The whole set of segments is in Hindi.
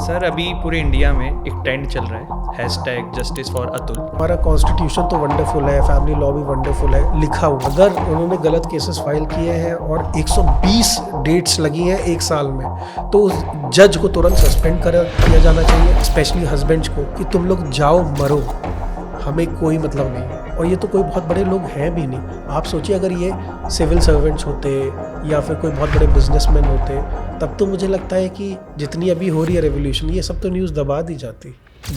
सर अभी पूरे इंडिया में एक ट्रेंड चल रहा है हैशटैग जस्टिस फॉर अतुल। हमारा कॉन्स्टिट्यूशन तो वंडरफुल है, फैमिली लॉ भी वंडरफुल है लिखा हुआ। अगर उन्होंने गलत केसेस फाइल किए हैं और 120 डेट्स लगी हैं एक साल में, तो उस जज को तुरंत सस्पेंड किया जाना चाहिए, स्पेशली हस्बैंड्स को, कि तुम लोग जाओ मरो, हमें कोई मतलब नहीं है। और ये तो कोई बहुत बड़े लोग हैं भी नहीं। आप सोचिए अगर ये सिविल सर्वेंट्स होते या फिर कोई बहुत बड़े बिजनेसमैन होते, तब तो मुझे लगता है कि जितनी अभी हो रही है रेवोल्यूशन, ये सब तो न्यूज़ दबा दी जाती।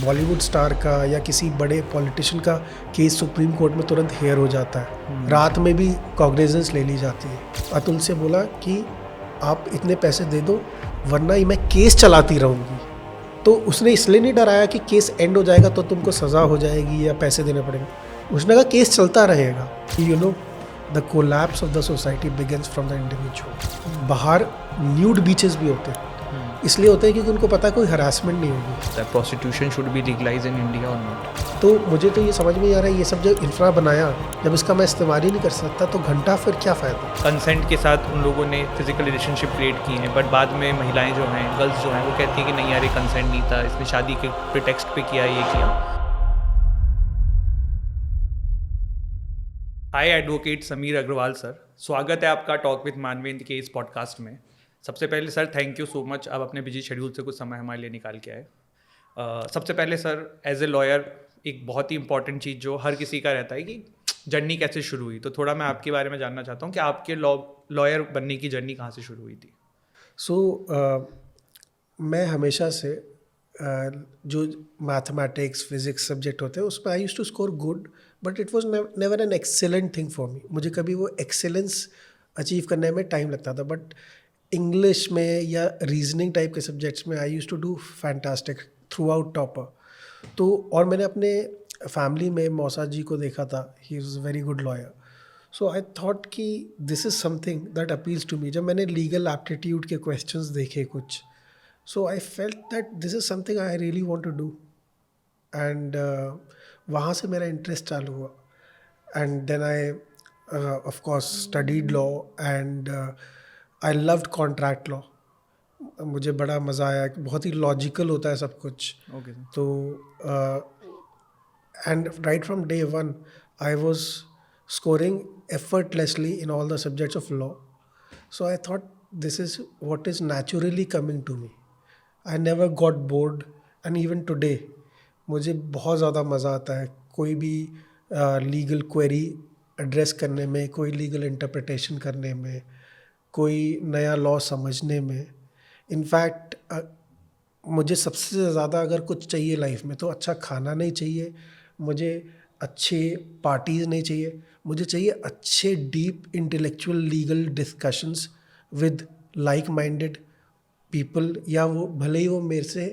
बॉलीवुड स्टार का या किसी बड़े पॉलिटिशियन का केस सुप्रीम कोर्ट में तुरंत हेयर हो जाता है, रात में भी कॉग्निजेंस ले ली जाती है। अतुल से बोला कि आप इतने पैसे दे दो वरना ही मैं केस चलाती रहूँगी। तो उसने इसलिए नहीं डराया कि केस एंड हो जाएगा तो तुमको सज़ा हो जाएगी या पैसे देने पड़ेंगे। उसने कहा केस चलता रहेगा। You know the collapse of the society begins from the individual. बाहर न्यूड बीचेस भी होते हैं, इसलिए होते हैं क्योंकि उनको पता है कोई हरासमेंट नहीं होगी। Prostitution should be legalise in India और नॉट। तो मुझे तो ये समझ में नहीं आ रहा है, ये सब जो इंफ्रा बनाया, जब इसका मैं इस्तेमाल ही नहीं कर सकता तो घंटा फिर क्या फ़ायदा। कंसेंट के साथ उन लोगों ने फिजिकल रिलेशनशिप क्रिएट की हैं, बट बाद में महिलाएं जो हैं, गर्ल्स जो हैं, वो कहती हैं कि नहीं यार ये कंसेंट नहीं था, इसने शादी के प्रिटेक्स्ट पे किया, ये किया। हाय एडवोकेट समीर अग्रवाल सर, स्वागत है आपका टॉक विद मानवेंद्र के इस पॉडकास्ट में। सबसे पहले sir thank you so much, आप अपने बिजी शेड्यूल से कुछ समय हमारे लिए निकाल के आए। सबसे पहले सर एज ए लॉयर एक बहुत ही इंपॉर्टेंट चीज़ जो हर किसी का रहता है कि जर्नी कैसे शुरू हुई, तो थोड़ा मैं आपके बारे में जानना चाहता हूँ कि आपके लॉयर बनने की जर्नी कहाँ से शुरू हुई थी। मैं हमेशा से जो मैथमेटिक्स फिज़िक्स सब्जेक्ट होते हैं उसमें I used to score good, but it was never an excellent thing for me. मुझे कभी वो एक्सेलेंस अचीव करने में टाइम लगता था, बट इंग्लिश में या रीजनिंग टाइप के सब्जेक्ट्स में I used to do fantastic, throughout topper. तो और मैंने अपने फैमिली में मौसा जी को देखा था, he is very good lawyer. So I thought कि this is something that appeals to me. जब मैंने लीगल एप्टीट्यूड के क्वेश्चंस देखे कुछ, so I felt that this is something I really want to do, and वहाँ से मेरा इंटरेस्ट चालू हुआ। and then I of course studied law, and I loved contract law। मुझे बड़ा मज़ा आया, बहुत ही लॉजिकल होता है सब कुछ। Okay sir. तो and right from day one I was scoring effortlessly in all the subjects of law, so I thought this is what is naturally coming to me। I never got bored, and even today मुझे बहुत ज़्यादा मज़ा आता है कोई भी लीगल क्वेरी एड्रेस करने में, कोई लीगल इंटरप्रिटेशन करने में, कोई नया लॉ समझने में। इनफैक्ट मुझे सबसे ज़्यादा अगर कुछ चाहिए लाइफ में तो अच्छा खाना नहीं चाहिए, मुझे अच्छे पार्टीज़ नहीं चाहिए, मुझे चाहिए अच्छे deep intellectual legal discussions with like minded people, या वो भले ही वो मेरे से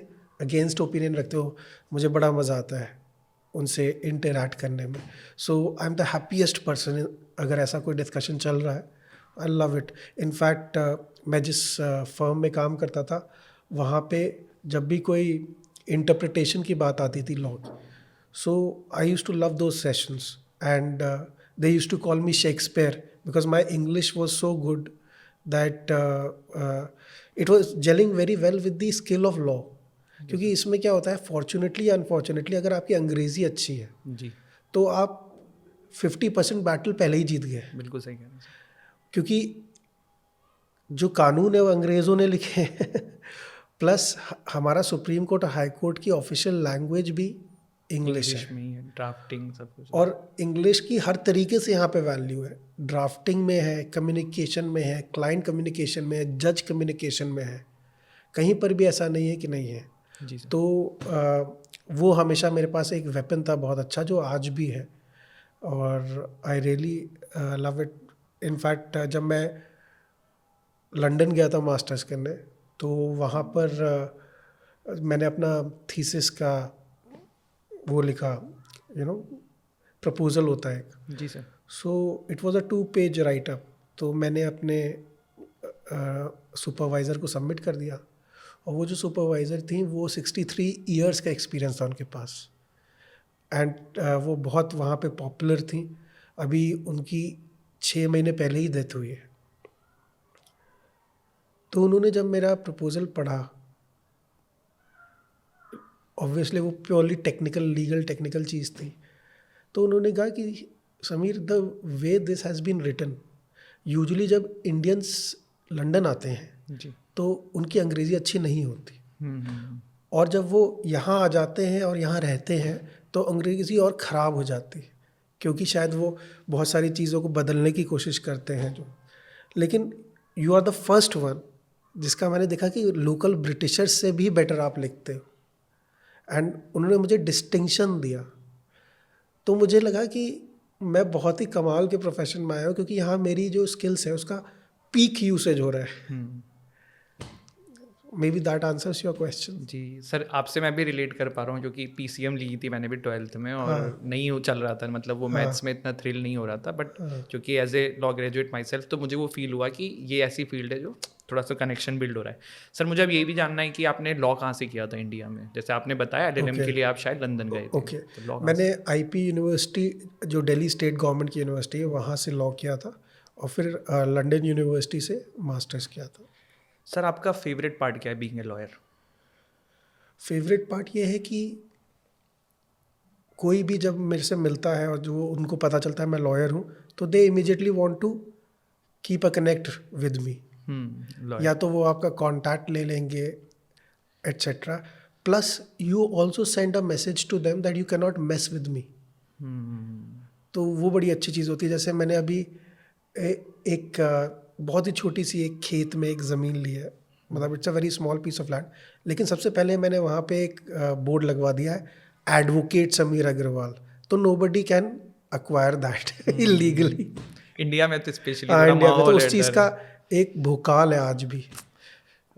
अगेंस्ट ओपिनियन रखते हो, मुझे बड़ा मज़ा आता है उनसे इंटरैक्ट करने में। So I am the happiest person अगर ऐसा कोई डिस्कशन चल रहा है। I love it. इनफैक्ट मैं जिस फर्म में काम करता था वहाँ पे जब भी कोई इंटरप्रिटेशन की बात आती थी लॉ की, so I used to love those sessions, and they used to call me Shakespeare because my English was so good that it was gelling very well with the skill of law. क्योंकि इसमें क्या होता है, फॉर्चुनेटली या अनफॉर्चुनेटली, अगर आपकी अंग्रेज़ी अच्छी है जी, तो आप 50% बैटल पहले ही जीत गए। बिल्कुल सही कह रहे हैं सर। क्योंकि जो कानून है वो अंग्रेज़ों ने लिखे हैं प्लस हमारा सुप्रीम कोर्ट और हाई कोर्ट की ऑफिशियल लैंग्वेज भी इंग्लिश है, में ही है, ड्राफ्टिंग सब कुछ। और इंग्लिश की हर तरीके से यहाँ पे वैल्यू है। ड्राफ्टिंग में है, कम्युनिकेशन में है, क्लाइंट कम्युनिकेशन में है, जज कम्युनिकेशन में है, कहीं पर भी ऐसा नहीं है कि नहीं है। जी सर। तो वो हमेशा मेरे पास एक वेपन था बहुत अच्छा, जो आज भी है, और I really love it. In fact जब मैं लंदन गया था मास्टर्स करने, तो वहाँ पर मैंने अपना थीसिस का वो लिखा, प्रपोजल होता है एक। जी sir. So it was a 2 page writeup. तो मैंने अपने सुपरवाइज़र को सबमिट कर दिया, और वो जो सुपरवाइज़र थी वो 63 ईयर्स का एक्सपीरियंस था उनके पास, एंड वो बहुत वहाँ पे पॉपुलर थी। अभी उनकी 6 महीने पहले ही डेथ हुई है। तो उन्होंने जब मेरा प्रपोज़ल पढ़ा ऑब्वियसली वो प्योरली टेक्निकल लीगल टेक्निकल चीज़ थी। तो उन्होंने कहा कि Sameer, the way this has been written, usually जब इंडियंस लंदन आते हैं जी। तो उनकी अंग्रेज़ी अच्छी नहीं होती, हम्म। और जब वो यहाँ आ जाते हैं और यहाँ रहते हैं तो अंग्रेज़ी और ख़राब हो जाती है, क्योंकि शायद वो बहुत सारी चीज़ों को बदलने की कोशिश करते हैं जो। लेकिन you are the first one जिसका मैंने देखा कि लोकल ब्रिटिशर्स से भी बेटर आप लिखते हो, एंड उन्होंने मुझे डिस्टिंक्शन दिया। तो मुझे लगा कि मैं बहुत ही कमाल के प्रोफेशन में आया हूँ, क्योंकि यहाँ मेरी जो स्किल्स है उसका पीक यूसेज हो रहा है। Maybe that answers your question. जी सर, आपसे मैं भी रिलेट कर पा रहा हूँ, क्योंकि पीसीएम ली थी मैंने भी 12th में, और नहीं चल रहा था, मतलब वो मैथ्स में इतना थ्रिल नहीं हो रहा था। बट क्योंकि as a law graduate myself, तो मुझे वो फील हुआ कि ये ऐसी फील्ड है जो थोड़ा सा कनेक्शन बिल्ड हो रहा है। सर मुझे अब ये भी जानना है कि आपने लॉ कहाँ से किया था इंडिया में? जैसे आपने बताया LLM के लिए आप शायद लंदन गए थे। ओके, तो लॉ मैंने आईपी यूनिवर्सिटी, जो दिल्ली स्टेट गवर्नमेंट की यूनिवर्सिटी है, वहाँ से लॉ किया था, और फिर लंदन यूनिवर्सिटी से मास्टर्स किया था। सर आपका फेवरेट पार्ट क्या है being a lawyer? Favourite part ये है कि कोई भी जब मेरे से मिलता है और जो उनको पता चलता है मैं लॉयर हूँ, तो they immediately want to keep a connect with me. Lawyer. या तो वो आपका कॉन्टैक्ट ले लेंगे etcetera, plus you also send a message to them that you can not mess with me. तो वो बड़ी अच्छी चीज़ होती है। जैसे मैंने अभी एक बहुत ही छोटी सी एक खेत में एक ज़मीन ली है, मतलब it's a very small piece of land, लेकिन सबसे पहले मैंने वहाँ पे एक बोर्ड लगवा दिया है, एडवोकेट समीर अग्रवाल, तो nobody can acquire that illegally. India में तो स्पेशली हाँ, थोड़ा इंडिया में तो माहौल उस है चीज़ डर। का एक भूकाल है आज भी।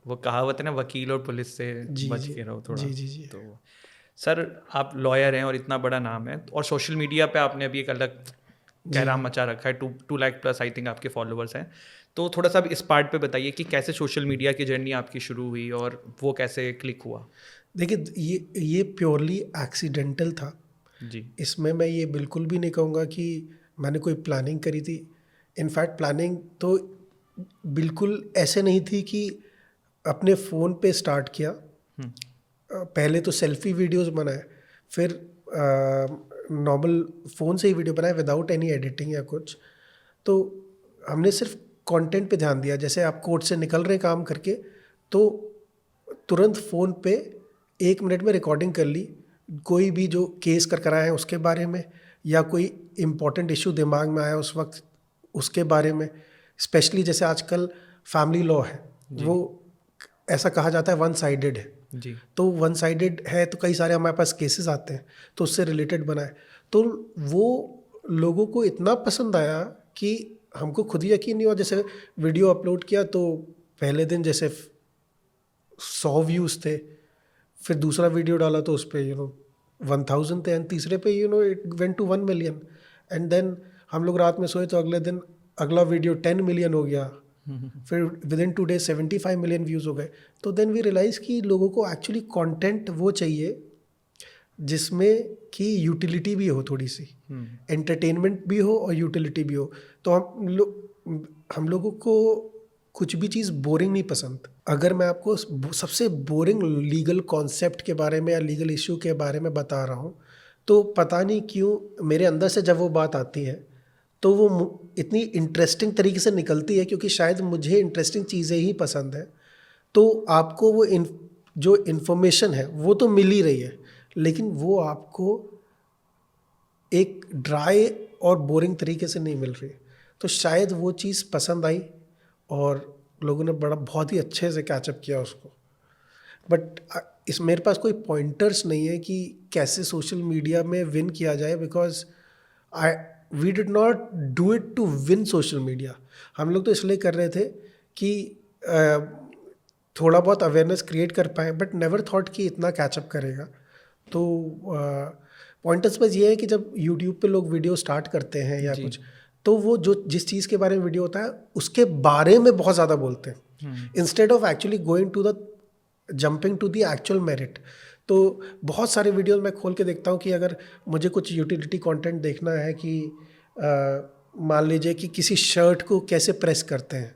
वो कहावत है ना, वकील और पुलिस से जी बच जी के रहो थोड़ा। जी जी जी। तो सर आप लॉयर हैं और इतना बड़ा नाम है, और सोशल मीडिया पे आपने अभी एक अलग कहराम मचा रखा है, 2 लाख+ आई थिंक आपके फॉलोअर्स हैं। तो थोड़ा सा इस पार्ट पे बताइए कि कैसे सोशल मीडिया की जर्नी आपकी शुरू हुई और वो कैसे क्लिक हुआ? देखिए, ये प्योरली एक्सीडेंटल था। जी। इसमें मैं ये बिल्कुल भी नहीं कहूँगा कि मैंने कोई प्लानिंग करी थी। इनफैक्ट प्लानिंग तो बिल्कुल ऐसे नहीं थी कि अपने फ़ोन पे स्टार्ट किया। पहले तो सेल्फी वीडियोस बनाए, फिर नॉर्मल फ़ोन से ही वीडियो बनाए विदाउट एनी एडिटिंग या कुछ। तो हमने सिर्फ कंटेंट पे ध्यान दिया। जैसे आप कोर्ट से निकल रहे काम करके, तो तुरंत फ़ोन पे 1 मिनट में रिकॉर्डिंग कर ली, कोई भी जो केस कर आए हैं उसके बारे में, या कोई इम्पोर्टेंट इशू दिमाग में आया उस वक्त उसके बारे में। स्पेशली जैसे आजकल फैमिली लॉ है, वो ऐसा कहा जाता है वन साइडेड है। जी। तो वन साइडेड है तो कई सारे हमारे पास केसेस आते हैं, तो उससे रिलेटेड बनाए। तो वो लोगों को इतना पसंद आया कि हमको खुद ही यकीन नहीं हुआ। जैसे वीडियो अपलोड किया तो पहले दिन जैसे 100 व्यूज़ थे, फिर दूसरा वीडियो डाला तो उस पर 1000 थे, एंड तीसरे पे it went to 1 million. And then हम लोग रात में सोए तो अगले दिन अगला वीडियो 10 मिलियन हो गया, फिर with in 2 days 75 million views हो गए। तो देन वी रियलाइज़ कि लोगों को एक्चुअली कंटेंट वो चाहिए जिसमें कि यूटिलिटी भी हो, थोड़ी सी एंटरटेनमेंट भी हो और यूटिलिटी भी हो। तो हम लोगों को कुछ भी चीज़ बोरिंग नहीं पसंद। अगर मैं आपको सबसे बोरिंग लीगल कॉन्सेप्ट के बारे में या लीगल इशू के बारे में बता रहा हूँ, तो पता नहीं क्यों मेरे अंदर से जब वो बात आती है तो वो इतनी इंटरेस्टिंग तरीके से निकलती है, क्योंकि शायद मुझे इंटरेस्टिंग चीज़ें ही पसंद है। तो आपको वो जो इन्फॉर्मेशन है वो तो मिल ही रही है, लेकिन वो आपको एक ड्राई और बोरिंग तरीके से नहीं मिल रही। तो शायद वो चीज़ पसंद आई और लोगों ने बहुत ही अच्छे से कैचअप किया उसको। बट इस मेरे पास कोई पॉइंटर्स नहीं है कि कैसे सोशल मीडिया में विन किया जाए, because we did not do it to win social media. हम लोग तो इसलिए कर रहे थे कि थोड़ा बहुत अवेयरनेस क्रिएट कर पाएँ, बट नेवर थॉट कि इतना कैचअप करेगा। तो पॉइंटर्स बस ये है कि जब यूट्यूब पे लोग वीडियो स्टार्ट करते हैं या कुछ, तो वो जो जिस चीज़ के बारे में वीडियो होता है उसके बारे में बहुत ज़्यादा बोलते हैं, instead of actually going to the jumping to the actual merit. तो बहुत सारे वीडियोस मैं खोल के देखता हूँ कि अगर मुझे कुछ यूटिलिटी कंटेंट देखना है कि मान लीजिए कि किसी शर्ट को कैसे प्रेस करते हैं,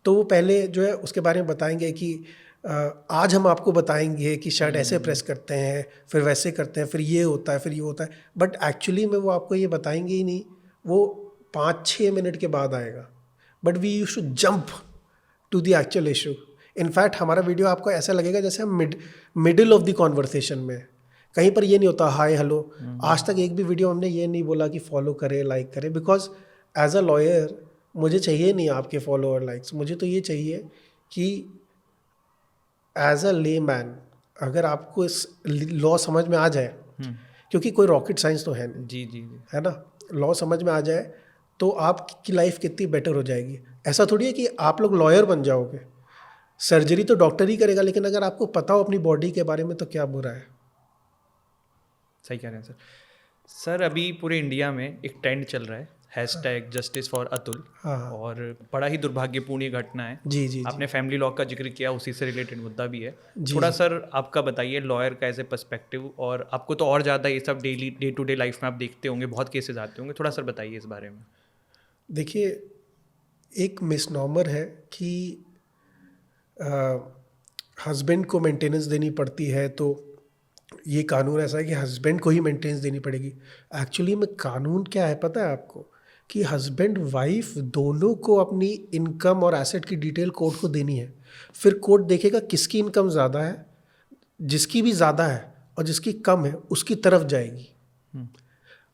तो वो पहले जो है उसके बारे में बताएंगे कि आज हम आपको बताएंगे कि शर्ट ऐसे प्रेस करते हैं, फिर वैसे करते हैं, फिर ये होता है, फिर ये होता है, बट एक्चुअली में वो आपको ये बताएंगे ही नहीं, वो 5-6 मिनट के बाद आएगा. But we used to jump to the actual issue. In fact हमारा वीडियो आपको ऐसा लगेगा जैसे हम मिडिल ऑफ द कॉन्वर्सेशन में. कहीं पर ये नहीं होता हाय हेलो. आज तक एक भी वीडियो हमने ये नहीं बोला कि फॉलो करें, लाइक करें, बिकॉज एज अ लॉयर मुझे चाहिए नहीं आपके फॉलो और लाइक्स. मुझे तो ये चाहिए कि एज अ ले मैन अगर आपको इस लॉ समझ में आ जाए, क्योंकि कोई रॉकेट साइंस तो है नहीं, जी जी जी. है ना. लॉ समझ में आ जाए तो आपकी लाइफ कितनी बेटर हो जाएगी. ऐसा थोड़ी है कि आप लोग लॉयर बन जाओगे. सर्जरी तो डॉक्टर ही करेगा, लेकिन अगर आपको पता हो अपनी बॉडी के बारे में तो क्या बुरा है. सही कह रहे हैं सर. सर अभी पूरे इंडिया में एक ट्रेंड चल रहा है हैशटैग जस्टिस फॉर अतुल. हाँ. और बड़ा ही दुर्भाग्यपूर्ण ये घटना है. जी जी आपने फैमिली लॉ का जिक्र किया, उसी से रिलेटेड मुद्दा भी है. जी. थोड़ा सर आपका बताइए लॉयर का एज ए पर्सपेक्टिव, और आपको तो और ज़्यादा ये सब डे टू डे लाइफ में आप देखते होंगे, बहुत केसेस आते होंगे. थोड़ा सर बताइए इस बारे में. देखिए, एक मिसनॉमर है कि हस्बैंड को मेंटेनेंस देनी पड़ती है, तो ये कानून ऐसा है कि हस्बैंड को ही मेंटेनेंस देनी पड़ेगी. एक्चुअली में कानून क्या है पता है आपको, कि हस्बैंड वाइफ दोनों को अपनी इनकम और एसेट की डिटेल कोर्ट को देनी है. फिर कोर्ट देखेगा किसकी इनकम ज़्यादा है, जिसकी भी ज़्यादा है और जिसकी कम है उसकी तरफ जाएगी.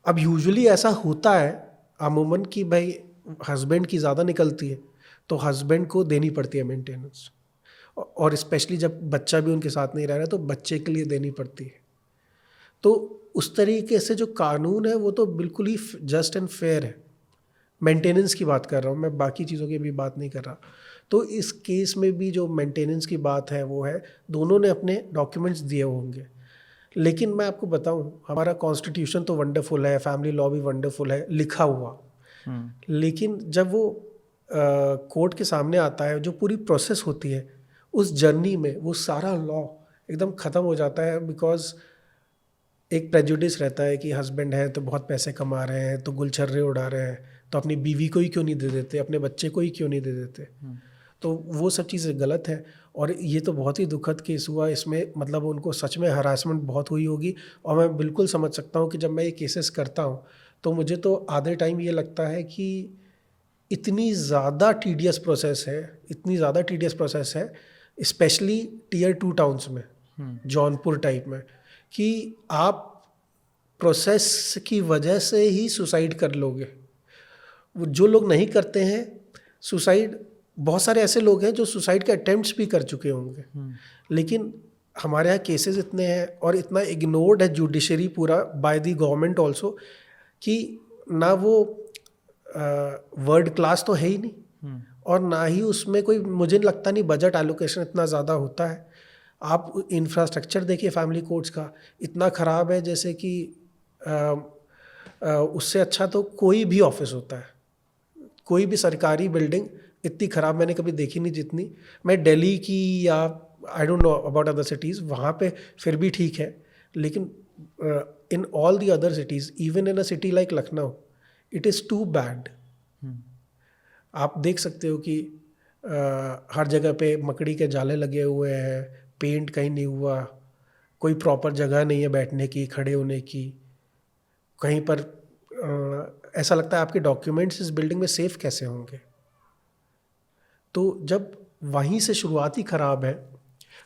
अब यूजुअली ऐसा होता है अमूमन कि भाई हस्बैंड की ज़्यादा निकलती है तो हस्बैंड को देनी पड़ती है मेंटेनेंस, और स्पेशली जब बच्चा भी उनके साथ नहीं रह रहा है तो बच्चे के लिए देनी पड़ती है. तो उस तरीके से जो कानून है वो तो बिल्कुल ही जस्ट एंड फेयर है. मेंटेनेंस की बात कर रहा हूँ मैं, बाकी चीज़ों की भी बात नहीं कर रहा. तो इस केस में भी जो मेंटेनेंस की बात है वो है दोनों ने अपने डॉक्यूमेंट्स दिए होंगे. लेकिन मैं आपको बताऊं, हमारा कॉन्स्टिट्यूशन तो वंडरफुल है, फैमिली लॉ भी वंडरफुल है लिखा हुआ, लेकिन जब वो कोर्ट के सामने आता है, जो पूरी प्रोसेस होती है उस जर्नी में वो सारा लॉ एकदम ख़त्म हो जाता है. बिकॉज एक प्रेजुडिस रहता है कि हस्बैंड है तो बहुत पैसे कमा रहे हैं तो गुलछर्रे उड़ा रहे हैं, तो अपनी बीवी को ही क्यों नहीं दे देते, अपने बच्चे को ही क्यों नहीं दे देते. तो वो सब चीज़ें गलत है. और ये तो बहुत ही दुखद केस हुआ. इसमें मतलब उनको सच में हरासमेंट बहुत हुई होगी. और मैं बिल्कुल समझ सकता हूँ कि जब मैं ये केसेस करता हूँ तो मुझे तो आधे टाइम ये लगता है कि इतनी ज़्यादा टीडियस प्रोसेस है, इतनी ज़्यादा टीडियस प्रोसेस है, स्पेशली टियर 2 टाउन्स में, जौनपुर टाइप में, कि आप प्रोसेस की वजह से ही सुसाइड कर लोगे. वो जो लोग नहीं करते हैं सुसाइड, बहुत सारे ऐसे लोग हैं जो सुसाइड के अटेम्प्ट्स भी कर चुके होंगे. लेकिन हमारे यहाँ केसेस इतने हैं और इतना इग्नोर्ड है जुडिशरी पूरा बाय द गवर्नमेंट ऑल्सो, कि ना वो वर्ल्ड क्लास तो है ही नहीं, और ना ही उसमें कोई, मुझे लगता नहीं बजट एलोकेशन इतना ज़्यादा होता है. आप इंफ्रास्ट्रक्चर देखिए फैमिली कोर्ट्स का, इतना ख़राब है जैसे कि उससे अच्छा तो कोई भी ऑफिस होता है. कोई भी सरकारी बिल्डिंग इतनी ख़राब मैंने कभी देखी नहीं जितनी. मैं दिल्ली की या I don't know about other cities, वहाँ पे फिर भी ठीक है, लेकिन in all the other cities, even in a city like Lucknow, it is too bad. आप देख सकते हो कि हर जगह पे मकड़ी के जाले लगे हुए हैं, पेंट कहीं नहीं हुआ, कोई प्रॉपर जगह नहीं है बैठने की, खड़े होने की. कहीं पर ऐसा लगता है आपके डॉक्यूमेंट्स इस बिल्डिंग में सेफ कैसे होंगे. तो जब वहीं से शुरुआत ही ख़राब है.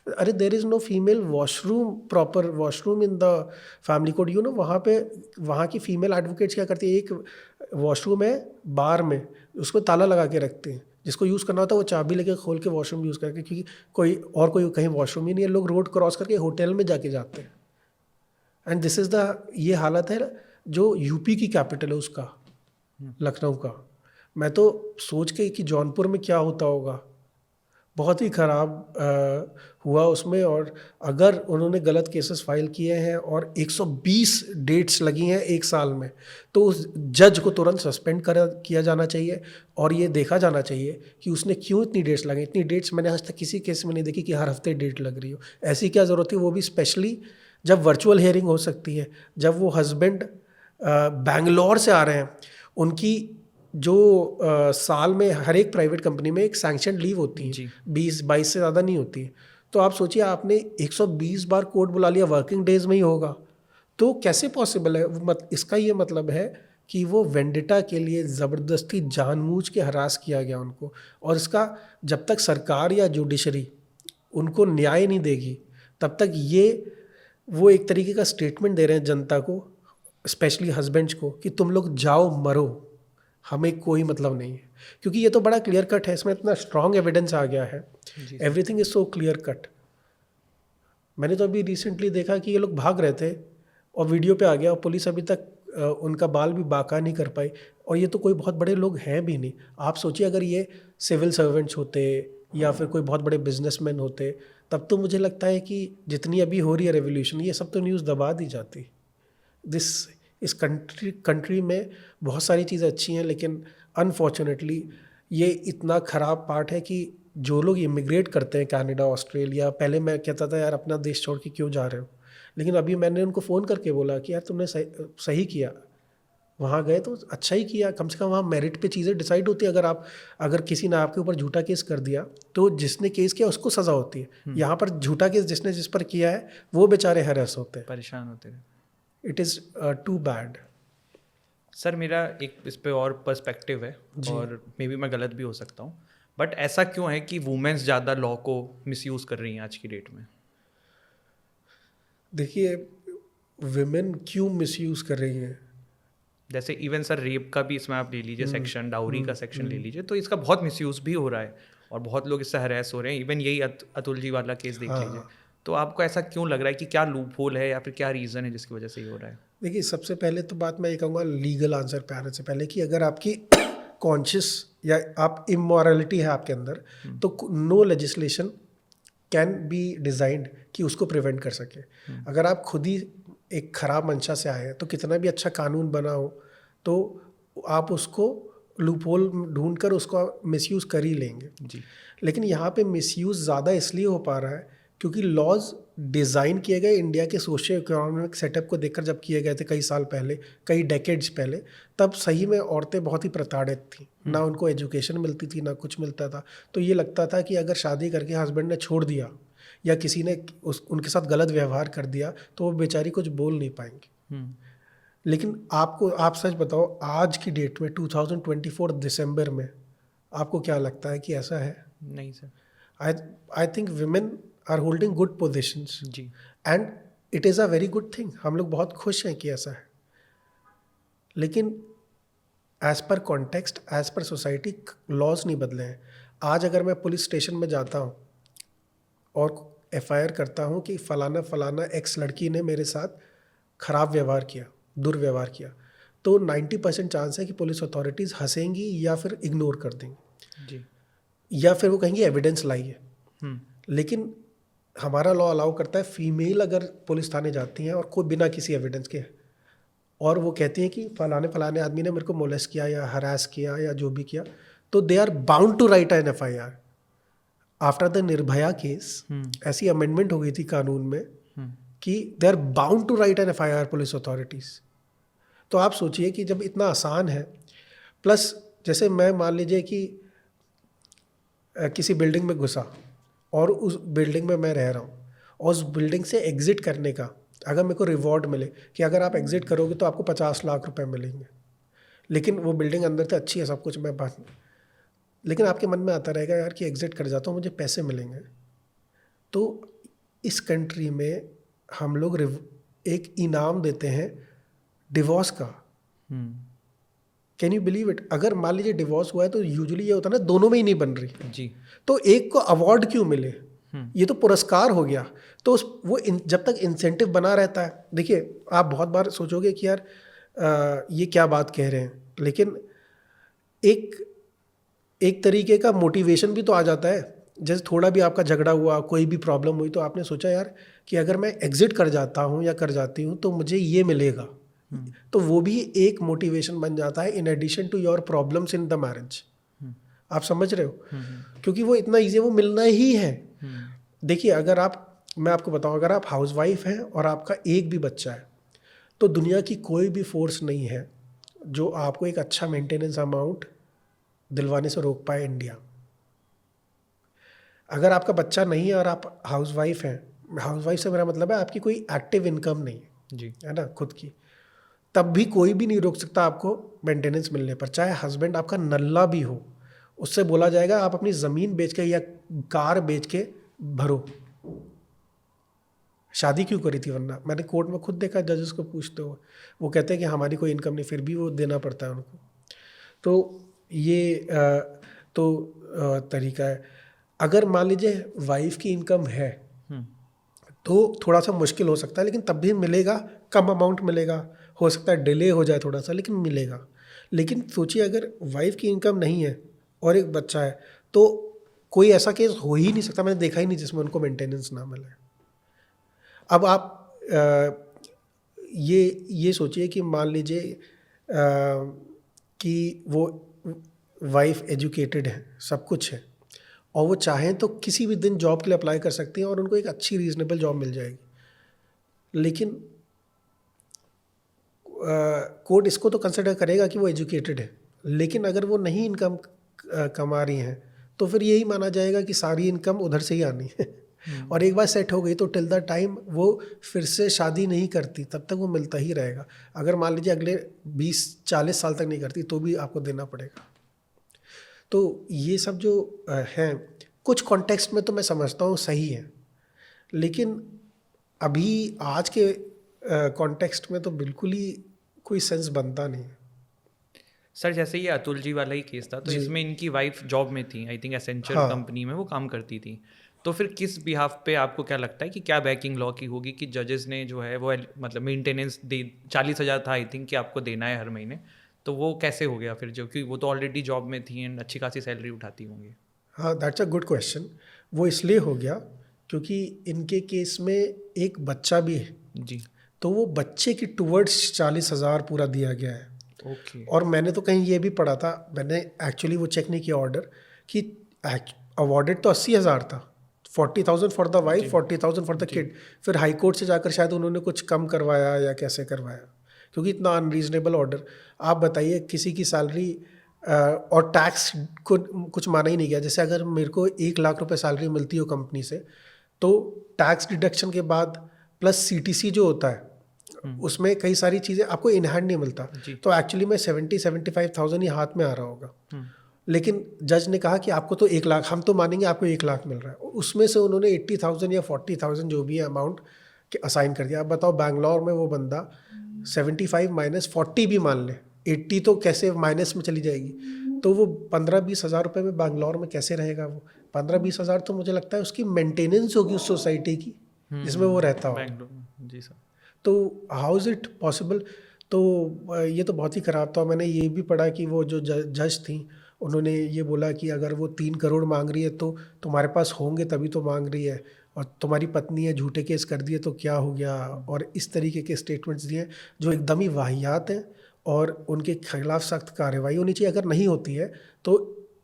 अरे there is no female washroom, proper washroom in the family code. You know वहाँ पे, वहाँ की फीमेल एडवोकेट्स क्या करती है, एक वॉशरूम है बार में, उसको ताला लगा के रखते हैं, जिसको यूज़ करना होता है वो चाबी लेके खोल के वॉशरूम यूज़ करके, क्योंकि कोई कहीं वॉशरूम ही नहीं है. लोग रोड क्रॉस करके होटल में जाके जाते हैं. एंड दिस इज़ द, ये हालत है जो यूपी की कैपिटल है उसका, लखनऊ का. मैं तो सोच के कि जौनपुर में क्या होता होगा, बहुत ही ख़राब हुआ उसमें. और अगर उन्होंने गलत केसेस फाइल किए हैं और 120 डेट्स लगी हैं एक साल में, तो उस जज को तुरंत सस्पेंड किया जाना चाहिए. और ये देखा जाना चाहिए कि उसने क्यों इतनी डेट्स लगाई. इतनी डेट्स मैंने आज तक किसी केस में नहीं देखी कि हर हफ्ते डेट लग रही हो. ऐसी क्या ज़रूरत थी, वो भी स्पेशली जब वर्चुअल हियरिंग हो सकती है, जब वो हस्बैंड बैंगलोर से आ रहे हैं. उनकी जो साल में हर एक प्राइवेट कंपनी में एक सैंक्शन लीव होती है, 20-22 से ज़्यादा नहीं होती है. तो आप सोचिए आपने 120 बार कोर्ट बुला लिया, वर्किंग डेज में ही होगा, तो कैसे पॉसिबल है? इसका ये मतलब है कि वो वेंडिटा के लिए ज़बरदस्ती जानबूझ के हरास किया गया उनको, और इसका जब तक सरकार या जुडिशरी उनको न्याय नहीं देगी तब तक ये वो एक तरीके का स्टेटमेंट दे रहे हैं जनता को, स्पेशली हस्बैंड्स को, कि तुम लोग जाओ मरो, हमें कोई मतलब नहीं है। क्योंकि ये तो बड़ा क्लियर कट है, इसमें इतना स्ट्रॉन्ग एविडेंस आ गया है, everything is so clear cut. मैंने तो अभी रिसेंटली देखा कि ये लोग भाग रहे थे और वीडियो पे आ गया और पुलिस अभी तक उनका बाल भी बाका नहीं कर पाई, और ये तो कोई बहुत बड़े लोग हैं भी नहीं। आप सोचिए अगर ये सिविल सर्वेंट्स होते या फिर कोई बहुत बड़े बिजनेसमैन होते, तब तो मुझे लगता है कि जितनी अभी हो रही है रेवोल्यूशन, ये सब तो न्यूज़ दबा दी जाती। इस कंट्री में बहुत सारी चीज़ें अच्छी हैं, लेकिन अनफॉर्चुनेटली ये इतना ख़राब पार्ट है कि जो लोग इमिग्रेट करते हैं कनाडा, ऑस्ट्रेलिया, पहले मैं कहता था यार अपना देश छोड़ के क्यों जा रहे हो, लेकिन अभी मैंने उनको फ़ोन करके बोला कि यार तुमने सही किया, वहाँ गए तो अच्छा ही किया, कम से कम वहाँ मेरिट पे चीज़ें डिसाइड होती है। अगर किसी ने आपके ऊपर झूठा केस कर दिया तो जिसने केस किया उसको सज़ा होती है। यहाँ पर झूठा केस जिस पर किया है वो बेचारे हैरेस होते हैं, परेशान होते हैं। It is too bad. Sir मेरा एक इस पे और पर्सपेक्टिव है, और मे बी मैं गलत भी हो सकता हूँ, बट ऐसा क्यों है कि वुमेन्स ज़्यादा लॉ को मिसयूज़ कर रही हैं आज की डेट में? देखिए विमेन क्यों मिसयूज़ कर रही हैं, जैसे इवन सर रेप का भी इसमें आप ले लीजिए सेक्शन, डाउरी का सेक्शन ले लीजिए, तो इसका बहुत मिसयूज़ भी हो रहा है और बहुत लोग इससे हरास हो रहे हैं। इवन यही अतुल जी वाला केस देख लीजिए। तो आपको ऐसा क्यों लग रहा है कि क्या लूप होल है या फिर क्या रीज़न है जिसकी वजह से ये हो रहा है? देखिए सबसे पहले तो बात मैं ये कहूँगा लीगल आंसर पे आने से पहले, कि अगर आपकी कॉन्शियस या आप इमोरलिटी है आपके अंदर, तो no legislation can be designed कि उसको प्रिवेंट कर सके। अगर आप खुद ही एक ख़राब मंशा से आए हैं तो कितना भी अच्छा कानून बना हो तो आप उसको लूपहोल ढूंढ कर उसको मिसयूज़ कर ही लेंगे जी। लेकिन यहाँ पे मिसयूज़ ज़्यादा इसलिए हो पा रहा है क्योंकि लॉज डिज़ाइन किए गए इंडिया के सोशियो इकोनॉमिक सेटअप को देखकर जब किए गए थे कई साल पहले, कई डेकेड्स पहले, तब सही में औरतें बहुत ही प्रताड़ित थी, ना उनको एजुकेशन मिलती थी ना कुछ मिलता था। तो ये लगता था कि अगर शादी करके हस्बैंड ने छोड़ दिया या किसी ने उनके साथ गलत व्यवहार कर दिया तो वो बेचारी कुछ बोल नहीं पाएंगी। लेकिन आप सच बताओ आज की डेट में 2024 दिसंबर में आपको क्या लगता है कि ऐसा है? नहीं sir. I think women are holding good positions जी। And it is a very good thing. हम लोग बहुत खुश हैं कि ऐसा है, लेकिन as per context, as per society laws नहीं बदले हैं। आज अगर मैं पुलिस स्टेशन में जाता हूँ और FIR करता हूँ कि फ़लाना फ़लाना एक्स लड़की ने मेरे साथ ख़राब व्यवहार किया, दुर्व्यवहार किया, तो 90% चांस है कि पुलिस अथॉरिटीज़ हंसेंगी या फिर इग्नोर कर देंगी जी। या फिर वो कहेंगे एविडेंस लाइए। लेकिन हमारा लॉ अलाउ करता है फीमेल अगर पुलिस थाने जाती हैं और कोई बिना किसी एविडेंस के, और वो कहती हैं कि फलाने आदमी ने मेरे को मोलेस्ट किया या हरास किया या जो भी किया, तो they are bound to write an FIR। After the Nirbhaya case ऐसी अमेंडमेंट हो गई थी कानून में कि they are bound to write an FIR police authorities. तो आप सोचिए कि जब इतना आसान है, प्लस जैसे मैं मान लीजिए कि किसी बिल्डिंग में घुसा और उस बिल्डिंग में मैं रह रहा हूँ और उस बिल्डिंग से एग्ज़िट करने का अगर मेरे को रिवॉर्ड मिले कि अगर आप एग्ज़िट करोगे तो आपको 50 लाख रुपए मिलेंगे, लेकिन वो बिल्डिंग अंदर से अच्छी है सब कुछ, मैं बात, लेकिन आपके मन में आता रहेगा यार कि एग्ज़िट कर जाता हूँ मुझे पैसे मिलेंगे। तो इस कंट्री में हम लोग एक इनाम देते हैं डिवोर्स का। Can you believe it? अगर मान लीजिए डिवोर्स हुआ है तो यूजुअली ये होता है ना दोनों में ही नहीं बन रही जी, तो एक को अवार्ड क्यों मिले? ये तो पुरस्कार हो गया। तो जब तक इंसेंटिव बना रहता है, देखिए आप बहुत बार सोचोगे कि यार ये क्या बात कह रहे हैं, लेकिन एक तरीके का मोटिवेशन भी तो आ जाता है। जैसे थोड़ा भी आपका झगड़ा हुआ, कोई भी प्रॉब्लम हुई, तो आपने सोचा यार कि अगर मैं एग्जिट कर जाता हूँ या कर जाती हूँ तो मुझे ये मिलेगा, तो वो भी एक मोटिवेशन बन जाता है in addition to your problems in the marriage. आप समझ रहे हो? क्योंकि वो इतना ईजी, वो मिलना ही है। देखिए मैं आपको बताऊं, अगर आप हाउसवाइफ हैं और आपका एक भी बच्चा है तो दुनिया की कोई भी फोर्स नहीं है जो आपको एक अच्छा मेंटेनेंस अमाउंट दिलवाने से रोक पाए इंडिया। अगर आपका बच्चा नहीं है और आप हाउसवाइफ हैं, हाउसवाइफ से मेरा मतलब है आपकी कोई एक्टिव इनकम नहीं है, जी है ना, खुद की, तब भी कोई भी नहीं रोक सकता आपको मेंटेनेंस मिलने पर, चाहे हस्बैंड आपका नल्ला भी हो, उससे बोला जाएगा आप अपनी ज़मीन बेच के या कार बेच के भरो। शादी क्यों करी थी? वरना मैंने कोर्ट में खुद देखा जजेस को पूछते हुए, वो कहते हैं कि हमारी कोई इनकम नहीं, फिर भी वो देना पड़ता है उनको। तो ये तरीका है। अगर मान लीजिए वाइफ की इनकम है तो थोड़ा सा मुश्किल हो सकता है, लेकिन तब भी मिलेगा, कम अमाउंट मिलेगा, हो सकता है डिले हो जाए थोड़ा सा, लेकिन मिलेगा। लेकिन सोचिए अगर वाइफ की इनकम नहीं है और एक बच्चा है, तो कोई ऐसा केस हो ही नहीं सकता, मैंने देखा ही नहीं जिसमें उनको मेंटेनेंस ना मिले। अब आप ये सोचिए कि मान लीजिए कि वो वाइफ एजुकेटेड है, सब कुछ है, और वो चाहें तो किसी भी दिन जॉब के लिए अप्लाई कर सकती हैं और उनको एक अच्छी रीजनेबल जॉब मिल जाएगी। लेकिन कोर्ट इसको तो कंसिडर करेगा कि वो एजुकेटेड है, लेकिन अगर वो नहीं इनकम कमा रही हैं तो फिर यही माना जाएगा कि सारी इनकम उधर से ही आनी है। और एक बार सेट हो गई तो टिल द टाइम वो फिर से शादी नहीं करती तब तक वो मिलता ही रहेगा। अगर मान लीजिए अगले 20-40 साल तक नहीं करती तो भी आपको देना पड़ेगा। तो ये सब जो हैं, कुछ कॉन्टेक्स्ट में तो मैं समझता हूँ सही है, लेकिन अभी आज के कॉन्टेक्स्ट में तो बिल्कुल ही कोई सेंस बनता नहीं है। सर जैसे ये अतुल जी वाला ही केस था, तो जी। इसमें इनकी वाइफ जॉब में थी, आई थिंक एसेंचर हाँ। कंपनी में वो काम करती थी। तो फिर किस बिहाफ पे आपको क्या लगता है कि क्या बैकिंग लॉ की होगी कि जजेस ने जो है वो मतलब मेंटेनेंस दे 40,000 था आई थिंक कि आपको देना है हर महीने, तो वो कैसे हो गया फिर, जो कि वो तो ऑलरेडी जॉब में थी एंड अच्छी खासी सैलरी उठाती होंगी। हाँ, दैट्स अ गुड क्वेश्चन। वो इसलिए हो गया क्योंकि इनके केस में एक बच्चा भी है, जी तो वो बच्चे की टूवर्ड्स 40,000 पूरा दिया गया है। ओके। और मैंने तो कहीं ये भी पढ़ा था, मैंने एक्चुअली वो चेक नहीं किया ऑर्डर, कि अवॉर्डेड तो 80,000 था, 40,000 for the wife, 40,000 for the kid. फिर हाई कोर्ट से जाकर शायद उन्होंने कुछ कम करवाया या कैसे करवाया, क्योंकि इतना अनरीजनेबल ऑर्डर। आप बताइए किसी की सैलरी और टैक्स को कुछ माना ही नहीं गया। जैसे अगर मेरे को 1 लाख रुपए सैलरी मिलती हो कंपनी से, तो टैक्स डिडक्शन के बाद प्लस CTC जो होता है उसमें कई सारी चीज़ें आपको इन हैंड नहीं मिलता। तो एक्चुअली में 70-75,000 ही हाथ में आ रहा होगा। लेकिन जज ने कहा कि आपको तो 1 लाख, हम तो मानेंगे आपको 1 लाख मिल रहा है, उसमें से उन्होंने 80,000 या 40,000 जो भी है अमाउंट असाइन कर दिया। अब बताओ बैंगलोर में वो बंदा 75 माइनस 40 भी मान ले, 80 तो कैसे माइनस में चली जाएगी, तो वो 15-20 हज़ार रुपये में बैंगलोर में कैसे रहेगा? वो 15-20 हज़ार तो मुझे लगता है उसकी मेंटेनेंस होगी उस सोसाइटी की जिसमें वो रहता हो। बैंगलोर में जी सर। तो हाउ इज़ इट पॉसिबल? तो ये तो बहुत ही ख़राब था। मैंने ये भी पढ़ा कि वो जो जज थी उन्होंने ये बोला कि अगर वो 3 करोड़ मांग रही है तो तुम्हारे पास होंगे तभी तो मांग रही है, और तुम्हारी पत्नी है झूठे केस कर दिए तो क्या हो गया, और इस तरीके के स्टेटमेंट्स दिए जो एकदम ही वाहियात हैं और उनके खिलाफ सख्त कार्रवाई होनी चाहिए। अगर नहीं होती है तो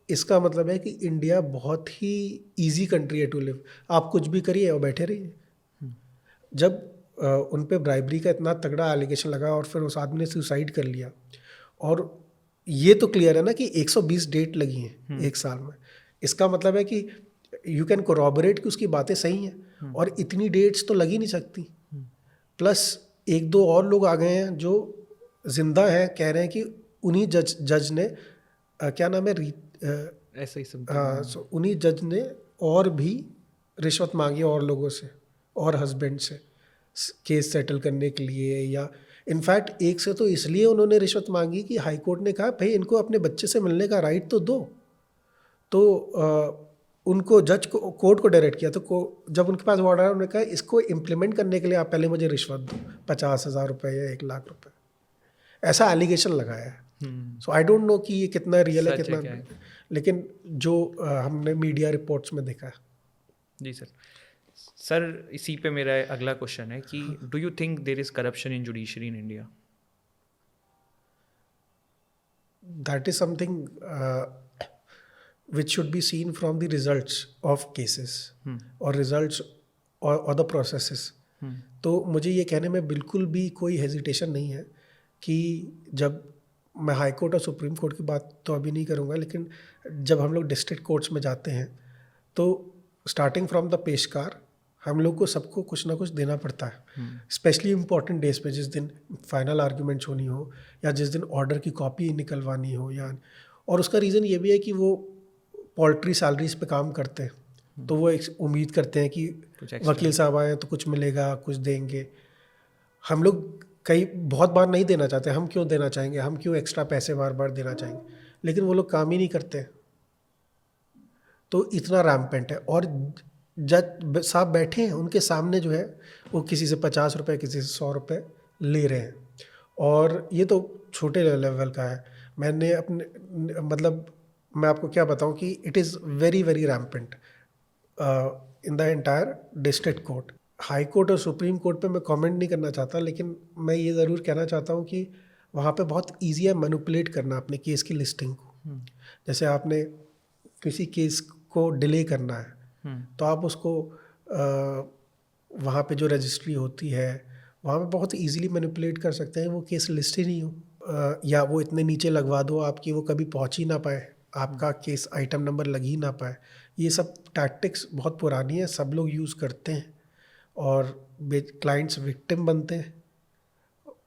इसका मतलब है कि इंडिया बहुत ही ईजी कंट्री है टू लिव। आप कुछ भी करिए और बैठे रहिए। जब उन पे ब्राइबरी का इतना तगड़ा एलिगेशन लगा और फिर उस आदमी ने सुसाइड कर लिया, और ये तो क्लियर है ना कि 120 डेट लगी हैं 1 साल में, इसका मतलब है कि यू कैन कोरॉबरेट कि उसकी बातें सही हैं, और इतनी डेट्स तो लग ही नहीं सकती। प्लस 1-2 और लोग आ गए हैं जो जिंदा हैं, कह रहे हैं कि उन्हीं जज ने क्या नाम है ऐसा ही सब। उन्हीं जज ने और भी रिश्वत मांगी और लोगों से और हस्बैंड से केस सेटल करने के लिए, या इनफैक्ट एक से तो इसलिए उन्होंने रिश्वत मांगी कि हाई कोर्ट ने कहा भाई इनको अपने बच्चे से मिलने का राइट तो दो। तो उनको जज को कोर्ट को डायरेक्ट किया, तो जब उनके पास ऑर्डर आया उन्होंने कहा इसको इम्प्लीमेंट करने के लिए आप पहले मुझे रिश्वत दो 50,000 रुपये या 1 लाख रुपए, ऐसा एलिगेशन लगाया है। सो आई डोंट नो कि ये कितना रियल है सच है कितना क्या है? लेकिन जो हमने मीडिया रिपोर्ट्स में देखा है। जी सर। सर इसी पे मेरा अगला क्वेश्चन है कि do you think there is corruption in judiciary in India? That is something which should be seen from the results of cases or results or the processes. तो मुझे ये कहने में बिल्कुल भी कोई हेजिटेशन नहीं है कि जब मैं हाई कोर्ट और सुप्रीम कोर्ट की बात तो अभी नहीं करूँगा, लेकिन जब हम लोग डिस्ट्रिक्ट कोर्ट्स में जाते हैं तो स्टार्टिंग फ्रॉम द पेशकार, हम लोग को सबको कुछ ना कुछ देना पड़ता है, स्पेशली इंपॉर्टेंट डेज पे, जिस दिन फाइनल आर्ग्यूमेंट्स होनी हो या जिस दिन ऑर्डर की कॉपी निकलवानी हो या, और उसका रीज़न ये भी है कि वो पॉल्ट्री सैलरीज पे काम करते हैं, तो वो उम्मीद करते हैं कि वकील साहब आए तो कुछ मिलेगा, कुछ देंगे। हम लोग कई बहुत बार नहीं देना चाहते, हम क्यों देना चाहेंगे, हम क्यों एक्स्ट्रा पैसे बार बार देना चाहेंगे, लेकिन वो लोग काम ही नहीं करते। तो इतना रैम्पेंट है, और जज साहब बैठे हैं, उनके सामने जो है वो किसी से 50 रुपये, किसी से 100 रुपये ले रहे हैं, और ये तो छोटे लेवल का है। मैंने अपने मतलब मैं आपको क्या बताऊं कि it is very very rampant in the entire district court. High court और सुप्रीम कोर्ट पे मैं कमेंट नहीं करना चाहता, लेकिन मैं ये ज़रूर कहना चाहता हूँ कि वहाँ पे बहुत ईजी है मैनिपुलेट करना अपने केस की लिस्टिंग को। जैसे आपने किसी केस को डिले करना है, तो आप उसको वहाँ पे जो रजिस्ट्री होती है वहाँ पे बहुत इजीली मैनिपुलेट कर सकते हैं, वो केस लिस्ट ही नहीं हो, या वो इतने नीचे लगवा दो आपकी वो कभी पहुँच ही ना पाए, आपका केस आइटम नंबर लग ही ना पाए। ये सब टैक्टिक्स बहुत पुरानी है, सब लोग यूज़ करते हैं और क्लाइंट्स विक्टिम बनते हैं।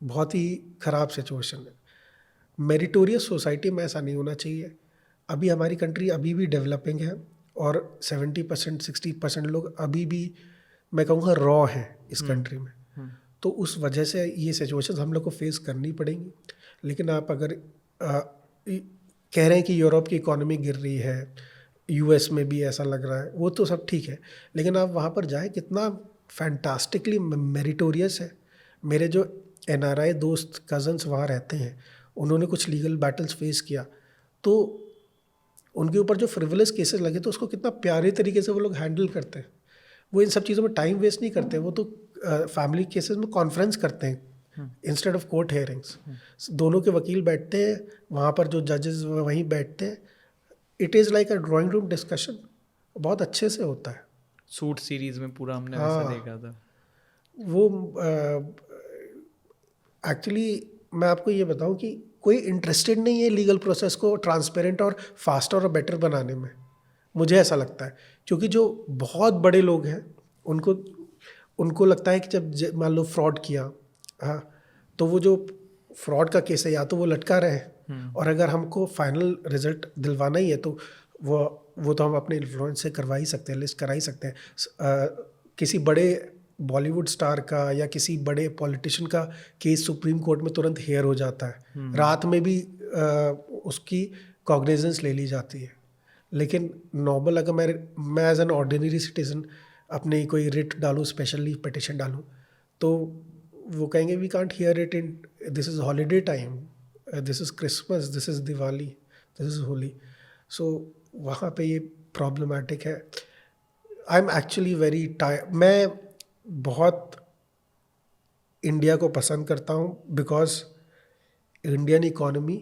बहुत ही ख़राब सिचुएशन है। मेरिटोरियस सोसाइटी में ऐसा नहीं होना चाहिए। अभी हमारी कंट्री अभी भी डेवलपिंग है, और 70% 60% लोग अभी भी मैं कहूँगा रॉ हैं इस कंट्री में। तो उस वजह से ये सिचुएशन हम लोग को फेस करनी पड़ेंगी। लेकिन आप अगर कह रहे हैं कि यूरोप की इकोनॉमी गिर रही है, यूएस में भी ऐसा लग रहा है, वो तो सब ठीक है, लेकिन आप वहाँ पर जाएं, कितना फैंटास्टिकली मेरिटोरियस है। मेरे जो NRI दोस्त कज़न्स वहाँ रहते हैं, उन्होंने कुछ लीगल बैटल्स फेस किया, तो उनके ऊपर जो फ्रिवलेस केसेस लगे तो उसको कितना प्यारे तरीके से वो लोग हैंडल करते हैं। वो इन सब चीज़ों में टाइम वेस्ट नहीं करते, वो तो फैमिली केसेस में कॉन्फ्रेंस करते हैं इंस्टेड ऑफ कोर्ट हेयरिंग्स। दोनों के वकील बैठते हैं वहाँ पर, जो जजेस वहीं बैठते हैं। It is like a drawing room discussion, बहुत अच्छे से होता है। सूट सीरीज में पूरा हमने वैसा देखा था। वो एक्चुअली मैं आपको ये बताऊं कि कोई इंटरेस्टेड नहीं है लीगल प्रोसेस को ट्रांसपेरेंट और फास्टर और बेटर बनाने में, मुझे ऐसा लगता है। क्योंकि जो बहुत बड़े लोग हैं उनको लगता है कि जब मान लो फ्रॉड किया, हाँ, तो वो जो फ्रॉड का केस है या तो वो लटका रहे, और अगर हमको फाइनल रिजल्ट दिलवाना ही है तो वो तो हम अपने इन्फ्लुएंस से करवा ही सकते हैं, लिस्ट करा ही सकते हैं। किसी बड़े बॉलीवुड स्टार का या किसी बड़े पॉलिटिशियन का केस सुप्रीम कोर्ट में तुरंत हेयर हो जाता है, रात में भी उसकी कॉग्निजेंस ले ली जाती है। लेकिन नॉर्मल अगर मैं एज एन ऑर्डिनरी सिटीजन अपनी कोई रिट डालूँ, स्पेशली पिटिशन डालूँ, तो वो कहेंगे we can't hear it in, this is holiday time, this is Christmas, this is Diwali, this is Holi. So वहाँ पे ये प्रॉब्लमेटिक है। आई एम एक्चुअली वेरी मैं बहुत इंडिया को पसंद करता हूँ, बिकॉज इंडियन इकोनॉमी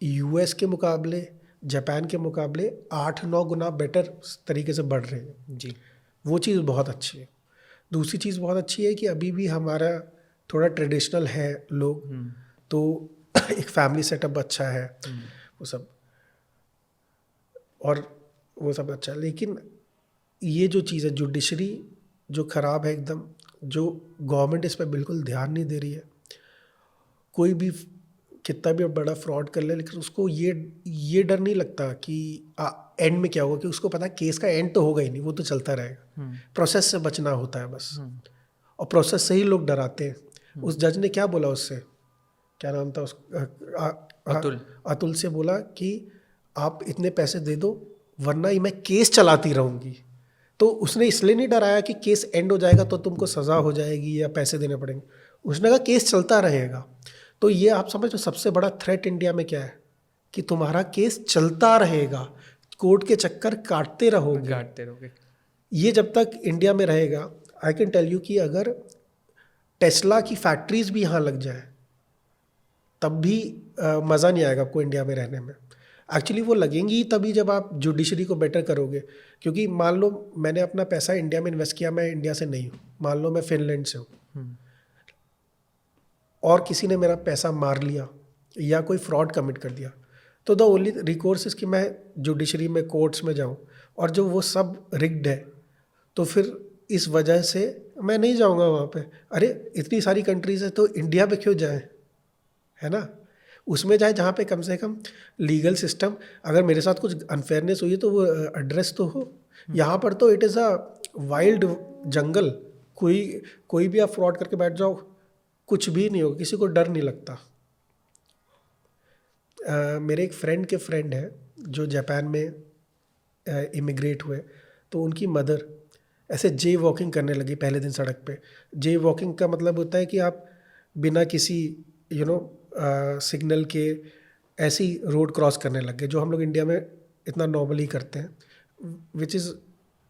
US के मुकाबले, जापान के मुकाबले 8-9 गुना बेटर तरीके से बढ़ रही है जी। वो चीज़ बहुत अच्छी है। दूसरी चीज़ बहुत अच्छी है कि अभी भी हमारा थोड़ा ट्रेडिशनल है लोग, तो एक फैमिली सेटअप अच्छा है, वो सब, और वो सब अच्छा है। लेकिन ये जो चीज़ है जुडिशरी जो ख़राब है एकदम, जो गवर्नमेंट इस पर बिल्कुल ध्यान नहीं दे रही है। कोई भी कितना भी बड़ा फ्रॉड कर ले, लेकिन उसको ये डर नहीं लगता कि एंड में क्या होगा, कि उसको पता है केस का एंड तो होगा ही नहीं, वो तो चलता रहेगा। प्रोसेस से बचना होता है बस, और प्रोसेस से ही लोग डराते हैं। उस जज ने क्या बोला उससे, क्या नाम था अतुल से बोला कि आप इतने पैसे दे दो वरना ही मैं केस चलाती रहूँगी। तो उसने इसलिए नहीं डराया कि केस एंड हो जाएगा तो तुमको सज़ा हो जाएगी या पैसे देने पड़ेंगे, उसने कहा केस चलता रहेगा। तो ये आप समझ लो सबसे बड़ा थ्रेट इंडिया में क्या है, कि तुम्हारा केस चलता रहेगा, कोर्ट के चक्कर काटते रहोगे। ये जब तक इंडिया में रहेगा, आई कैन टेल यू कि अगर टेस्ला की फैक्ट्रीज भी यहाँ लग जाए तब भी मज़ा नहीं आएगा आपको इंडिया में रहने में। एक्चुअली वो लगेंगी तभी जब आप जुडिशरी को बेटर करोगे। क्योंकि मान लो मैंने अपना पैसा इंडिया में इन्वेस्ट किया, मैं इंडिया से नहीं हूँ, मान लो मैं फिनलैंड से हूँ, और किसी ने मेरा पैसा मार लिया या कोई फ्रॉड कमिट कर दिया, तो द ओनली रिकोर्स इज कि मैं जुडिशरी में, कोर्ट्स में जाऊँ, और जो वो सब रिग्ड है तो फिर इस वजह से मैं नहीं जाऊंगा वहाँ पे। अरे इतनी सारी कंट्रीज है तो इंडिया पे क्यों जाएं, है ना? उसमें जाए जहाँ पे कम से कम लीगल सिस्टम, अगर मेरे साथ कुछ अनफेयरनेस हुई है तो वो एड्रेस तो हो। यहाँ पर तो इट इज़ अ वाइल्ड जंगल, कोई कोई भी आप फ्रॉड करके बैठ जाओ, कुछ भी नहीं होगा, किसी को डर नहीं लगता। मेरे एक फ्रेंड के फ्रेंड है जो जापान में इमिग्रेट हुए, तो उनकी मदर ऐसे जे वॉकिंग करने लगी पहले दिन सड़क पे। जे वॉकिंग का मतलब होता है कि आप बिना किसी सिग्नल के ऐसी रोड क्रॉस करने लग गए, जो हम लोग इंडिया में इतना नॉर्मली करते हैं, which is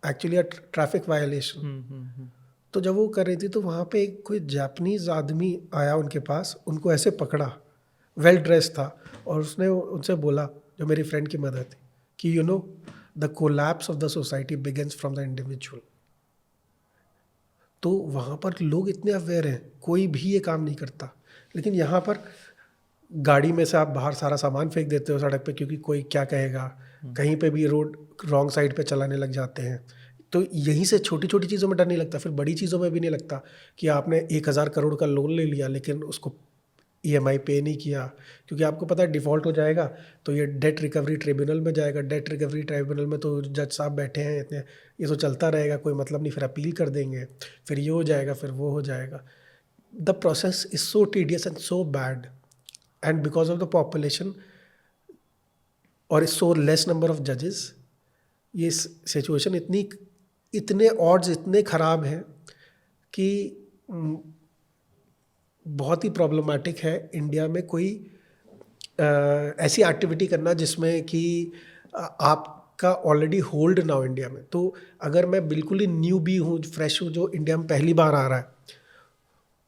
actually a traffic violation. तो जब वो कर रही थी तो वहाँ पे एक कोई जापानीज आदमी आया उनके पास, उनको ऐसे पकड़ा, वेल ड्रेस था, और उसने उनसे बोला, जो मेरी फ्रेंड की मदर थी, कि the collapse of the society begins from the individual. तो वहाँ पर लोग इतने अवेयर हैं, कोई भी ये काम नहीं करता। लेकिन यहाँ पर गाड़ी में से आप बाहर सारा सामान फेंक देते हो सड़क पे, क्योंकि कोई क्या कहेगा, कहीं पे भी रोड रॉन्ग साइड पे चलाने लग जाते हैं। तो यहीं से छोटी छोटी चीज़ों में डर नहीं लगता, फिर बड़ी चीज़ों में भी नहीं लगता कि आपने 1,000 करोड़ का लोन ले लिया लेकिन उसको EMI पे नहीं किया, क्योंकि आपको पता है डिफ़ॉल्ट हो जाएगा तो ये डेट रिकवरी ट्रिब्यूनल में जाएगा। डेट रिकवरी ट्रिब्यूनल में तो जज साहब बैठे हैं इतने, ये तो चलता रहेगा, कोई मतलब नहीं, फिर अपील कर देंगे, फिर ये हो जाएगा, फिर वो हो जाएगा। The process is so tedious and so bad, and because of the population और सो लेस नंबर ऑफ जजेस, ये सिचुएशन इतने ऑड्स इतने ख़राब हैं कि बहुत ही प्रॉब्लमेटिक है इंडिया में कोई ऐसी एक्टिविटी करना जिसमें कि आपका ऑलरेडी होल्ड ना हो इंडिया में। तो अगर मैं बिल्कुल ही न्यू भी हूँ, फ्रेश हूँ, जो इंडिया में पहली बार आ रहा है,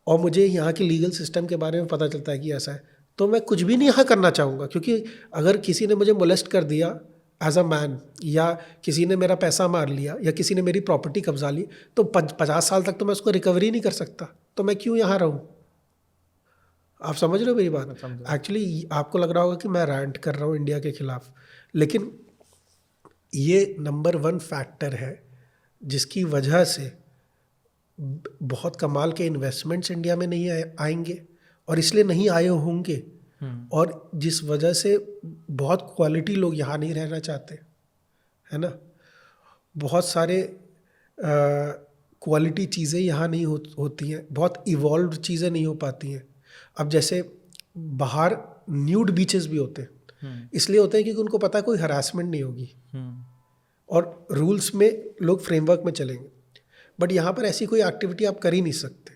और मुझे यहाँ के लीगल सिस्टम के बारे में पता चलता है कि ऐसा है, तो मैं कुछ भी नहीं यहाँ करना चाहूँगा। क्योंकि अगर किसी ने मुझे मोलेस्ट कर दिया एज अ मैन, या किसी ने मेरा पैसा मार लिया, या किसी ने मेरी प्रॉपर्टी कब्जा ली, तो 50 साल तक तो मैं उसको रिकवरी नहीं कर सकता। तो मैं क्यों यहाँ रहूँ? आप समझ रहे हो मेरी बात? एक्चुअली आपको लग रहा होगा कि मैं रैंट कर रहा हूँ इंडिया के खिलाफ, लेकिन ये नंबर 1 फैक्टर है जिसकी वजह से बहुत कमाल के इन्वेस्टमेंट्स इंडिया में नहीं आएंगे, और इसलिए नहीं आए होंगे, और जिस वजह से बहुत क्वालिटी लोग यहाँ नहीं रहना चाहते, है ना? बहुत सारे क्वालिटी चीज़ें यहाँ नहीं होती हैं, बहुत इवॉल्व्ड चीज़ें नहीं हो पाती हैं। अब जैसे बाहर न्यूड बीचेस भी होते हैं, इसलिए होते हैं क्योंकि उनको पता है कोई हरासमेंट नहीं होगी, और रूल्स में लोग फ्रेमवर्क में चलेंगे। बट यहाँ पर ऐसी कोई एक्टिविटी आप कर ही नहीं सकते।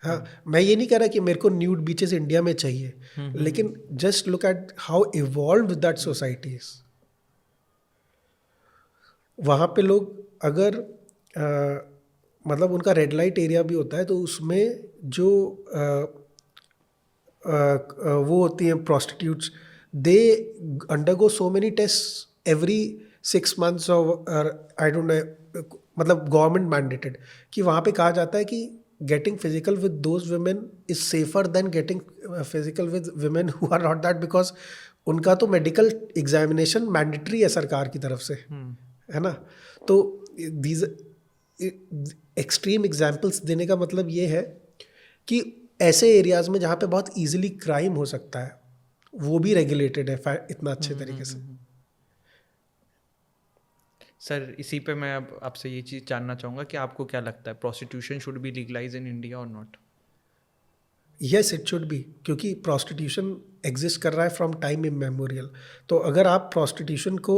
हाँ, मैं ये नहीं कह रहा कि मेरे को न्यूड बीचेस इंडिया में चाहिए, लेकिन just look at how evolved that society is. वहाँ पे लोग अगर मतलब उनका रेड लाइट एरिया भी होता है, तो उसमें जो वो होती हैं prostitutes, they undergo so many test every 6 months और आई डोंट नो, मतलब गवर्नमेंट मैंडेटेड, कि वहाँ पे कहा जाता है कि getting physical with those women is safer than getting physical with women who are not that, because उनका तो मेडिकल एग्जामिनेशन मैंडेटरी है सरकार की तरफ से, है ना? तो दीज एक्सट्रीम एग्जाम्पल्स देने का मतलब ये है कि ऐसे एरियाज में जहाँ पे बहुत इजीली क्राइम हो सकता है, वो भी रेगुलेटेड है इतना अच्छे तरीके से। सर इसी पे मैं अब आपसे ये चीज़ जानना चाहूँगा कि आपको क्या लगता है, prostitution should be legalise in India और not? Yes, it should be, क्योंकि प्रोस्टिट्यूशन एग्जिस्ट कर रहा है फ्रॉम टाइम इमेमोरियल। तो अगर आप प्रोस्टिट्यूशन को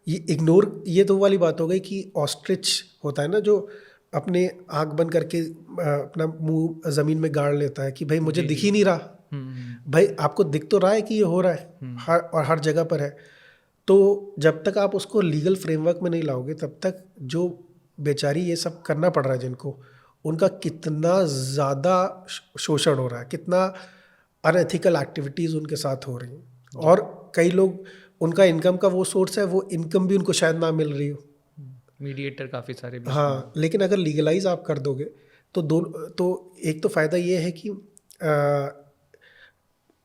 ये इग्नोर, ये तो वाली बात हो गई कि ऑस्ट्रिच होता है ना, जो अपने आँख बंद करके अपना मुंह ज़मीन में गाड़ लेता है कि भाई मुझे दिख ही नहीं रहा। भाई आपको दिख तो रहा है कि ये हो रहा है, और हर जगह पर है। तो जब तक आप उसको लीगल फ्रेमवर्क में नहीं लाओगे, तब तक जो बेचारी ये सब करना पड़ रहा है जिनको, उनका कितना ज़्यादा शोषण हो रहा है, कितना अनएथिकल एक्टिविटीज़ उनके साथ हो रही हैं, और कई लोग उनका इनकम का वो सोर्स है, वो इनकम भी उनको शायद ना मिल रही हो, मीडिएटर काफ़ी सारे भी। हाँ, लेकिन अगर लीगलाइज आप कर दोगे तो एक तो फ़ायदा ये है कि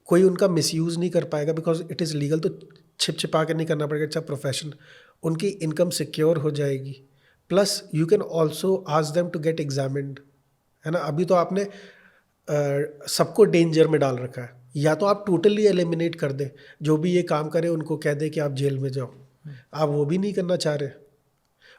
कोई उनका मिसयूज़ नहीं कर पाएगा, बिकॉज इट इज़ लीगल, तो छिपा के नहीं करना पड़ेगा, इट्स अ प्रोफेशन, उनकी इनकम सिक्योर हो जाएगी, plus you can also ask them to get examined, है ना. अभी तो आपने सबको डेंजर में डाल रखा है. या तो आप टोटली एलिमिनेट कर दें, जो भी ये काम करे उनको कह दे कि आप जेल में जाओ. आप वो भी नहीं करना चाह रहे.